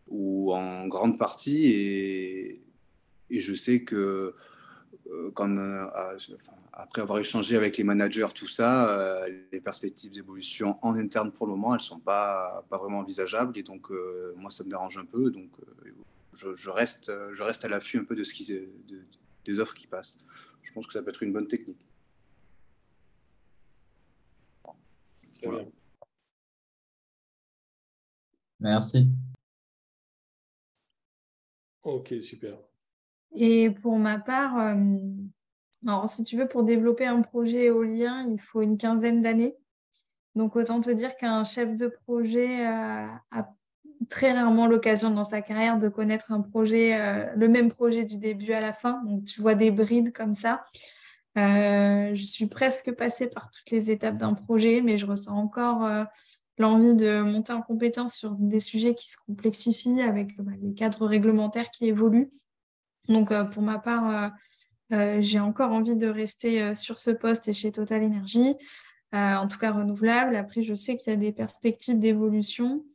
ou en grande partie, et je sais que après avoir échangé avec les managers, tout ça, les perspectives d'évolution en interne pour le moment, elles ne sont pas vraiment envisageables. Et donc, moi, ça me dérange un peu. Donc, je reste à l'affût un peu des offres qui passent. Je pense que ça peut être une bonne technique. Très Voilà. bien. Merci. Ok, super. Et pour ma part, alors, si tu veux, pour développer un projet éolien, il faut une quinzaine d'années. Donc, autant te dire qu'un chef de projet a très rarement l'occasion dans sa carrière de connaître un projet, le même projet du début à la fin. Donc, tu vois des brides comme ça. Je suis presque passée par toutes les étapes d'un projet, mais je ressens encore l'envie de monter en compétence sur des sujets qui se complexifient avec les cadres réglementaires qui évoluent. Donc, pour ma part, j'ai encore envie de rester sur ce poste et chez Total Energy, en tout cas renouvelable. Après, je sais qu'il y a des perspectives d'évolution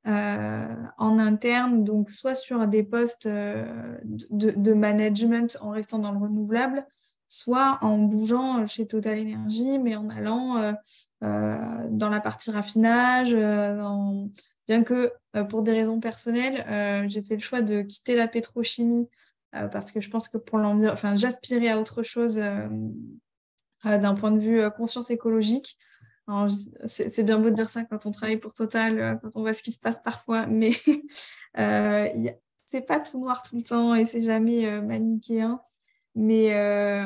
en interne, donc soit sur des postes de management en restant dans le renouvelable, soit en bougeant chez Total Energy, mais en allant dans la partie raffinage, bien que pour des raisons personnelles, j'ai fait le choix de quitter la pétrochimie parce que je pense que pour l'environnement, j'aspirais à autre chose d'un point de vue conscience écologique. Alors, c'est bien beau de dire ça quand on travaille pour Total, quand on voit ce qui se passe parfois, mais c'est pas tout noir tout le temps et c'est jamais manichéen. Mais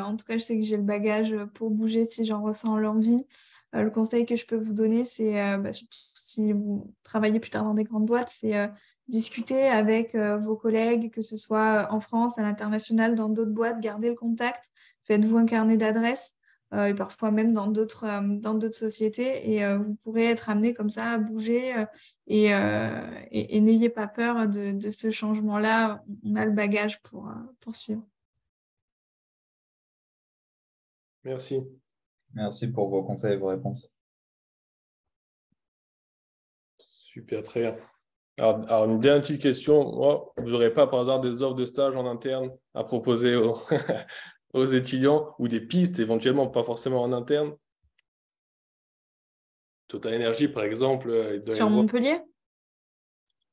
en tout cas, je sais que j'ai le bagage pour bouger si j'en ressens l'envie. Le conseil que je peux vous donner, c'est, surtout si vous travaillez plus tard dans des grandes boîtes, c'est discuter avec vos collègues, que ce soit en France, à l'international, dans d'autres boîtes, gardez le contact, faites-vous un carnet d'adresses. et parfois même dans d'autres sociétés. Et vous pourrez être amené comme ça à bouger et n'ayez pas peur de ce changement-là. On a le bagage pour suivre. Merci. Merci pour vos conseils et vos réponses. Super, très bien. Alors, une dernière petite question. Vous n'aurez pas par hasard des offres de stage en interne à proposer aux étudiants ou des pistes éventuellement, pas forcément en interne? Total Energy, par exemple, il doit y Sur avoir... Montpellier?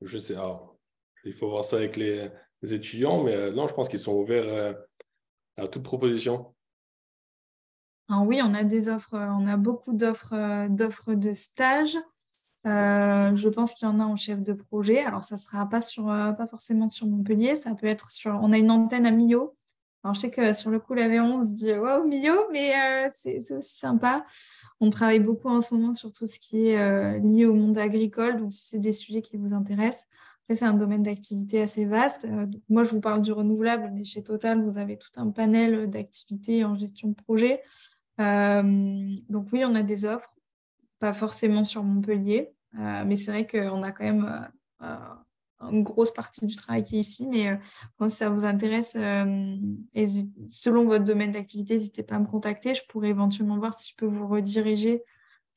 Je sais, alors, il faut voir ça avec les étudiants, mais non, je pense qu'ils sont ouverts à toute proposition. Oui, on a des offres, on a beaucoup d'offres de stage. Je pense qu'il y en a en chef de projet. Alors, ça ne sera pas forcément sur Montpellier, ça peut être on a une antenne à Millau. Alors, je sais que sur le coup, la V11, on se dit waouh, Millau, mais c'est aussi sympa. On travaille beaucoup en ce moment sur tout ce qui est lié au monde agricole. Donc, si c'est des sujets qui vous intéressent, après, c'est un domaine d'activité assez vaste. Moi, je vous parle du renouvelable, mais chez Total, vous avez tout un panel d'activités en gestion de projet. Donc, oui, on a des offres, pas forcément sur Montpellier, mais c'est vrai qu'on a quand même une grosse partie du travail qui est ici. Mais quand ça vous intéresse, selon votre domaine d'activité, n'hésitez pas à me contacter. Je pourrais éventuellement voir si je peux vous rediriger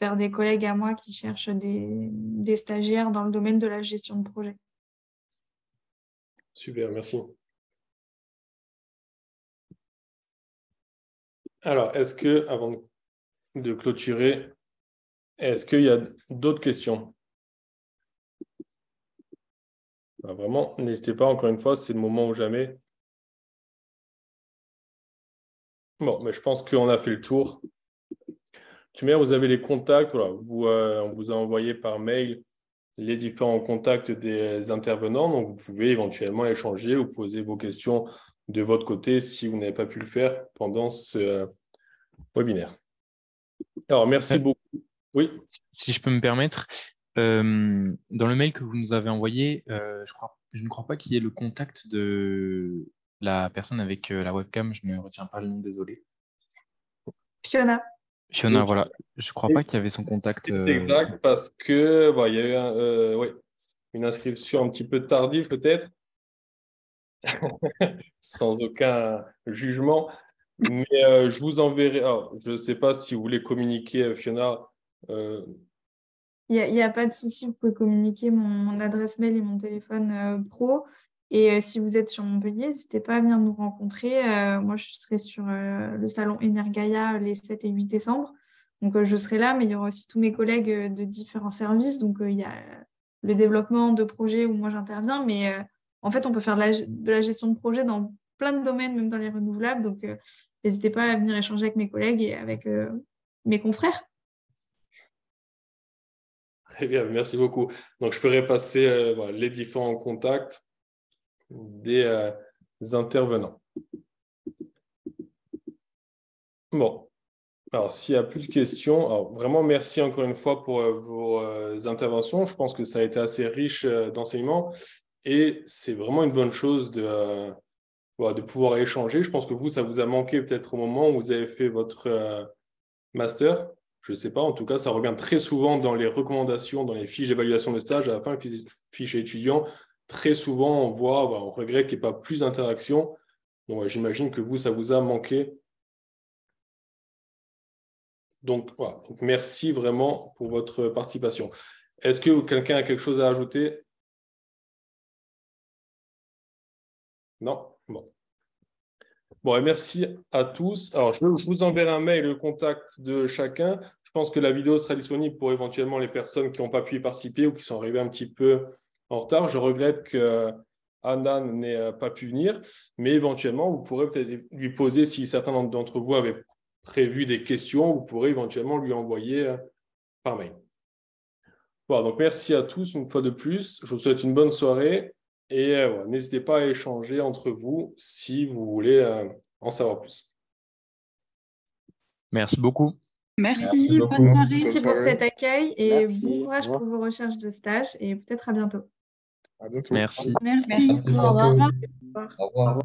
vers des collègues à moi qui cherchent des stagiaires dans le domaine de la gestion de projet. Super, merci. Alors, avant de clôturer, est-ce qu'il y a d'autres questions? Vraiment, n'hésitez pas, encore une fois, c'est le moment ou jamais. Bon, mais je pense qu'on a fait le tour. Vous avez les contacts, voilà, on vous a envoyé par mail les différents contacts des intervenants, donc vous pouvez éventuellement échanger ou poser vos questions de votre côté si vous n'avez pas pu le faire pendant ce webinaire. Alors, merci beaucoup. Oui. Si je peux me permettre, dans le mail que vous nous avez envoyé, je ne crois pas qu'il y ait le contact de la personne avec la webcam. Je ne retiens pas le nom, désolé. Fiona, voilà. Je ne crois pas qu'il y avait son contact. C'est exact, parce que il y a eu une inscription un petit peu tardive peut-être, sans aucun jugement. Mais je vous enverrai. Alors, je ne sais pas si vous voulez communiquer, Fiona. il n'y a pas de souci, vous pouvez communiquer mon adresse mail et mon téléphone pro. Et si vous êtes sur Montpellier, n'hésitez pas à venir nous rencontrer. Moi, je serai sur le salon Energaia les 7 et 8 décembre. Donc, je serai là, mais il y aura aussi tous mes collègues de différents services. Donc, il y a le développement de projets où moi j'interviens. Mais en fait, on peut faire de la gestion de projet dans plein de domaines, même dans les renouvelables. Donc, n'hésitez pas à venir échanger avec mes collègues et avec mes confrères. Très bien, merci beaucoup. Donc, je ferai passer les différents contacts des intervenants. Bon, alors s'il n'y a plus de questions, alors vraiment merci encore une fois pour vos interventions. Je pense que ça a été assez riche d'enseignements et c'est vraiment une bonne chose de pouvoir échanger. Je pense que ça vous a manqué peut-être au moment où vous avez fait votre master. Je ne sais pas, en tout cas, ça revient très souvent dans les recommandations, dans les fiches d'évaluation de stage. À la fin, les fiches étudiants, très souvent, on regrette qu'il n'y ait pas plus d'interaction. Donc, j'imagine que ça vous a manqué. Donc, voilà. Donc, merci vraiment pour votre participation. Est-ce que quelqu'un a quelque chose à ajouter? Non? Bon, et merci à tous. Alors, je vous enverrai un mail, le contact de chacun. Je pense que la vidéo sera disponible pour éventuellement les personnes qui n'ont pas pu y participer ou qui sont arrivées un petit peu en retard. Je regrette que Anna n'ait pas pu venir, mais éventuellement, vous pourrez peut-être lui poser, si certains d'entre vous avaient prévu des questions, vous pourrez éventuellement lui envoyer par mail. Voilà, donc merci à tous une fois de plus. Je vous souhaite une bonne soirée et n'hésitez pas à échanger entre vous si vous voulez en savoir plus. Merci beaucoup. Merci, bonne soirée. Merci pour cet accueil et bon courage pour vos recherches de stage et peut-être à bientôt. À bientôt. Merci. Merci. Au revoir. Au revoir.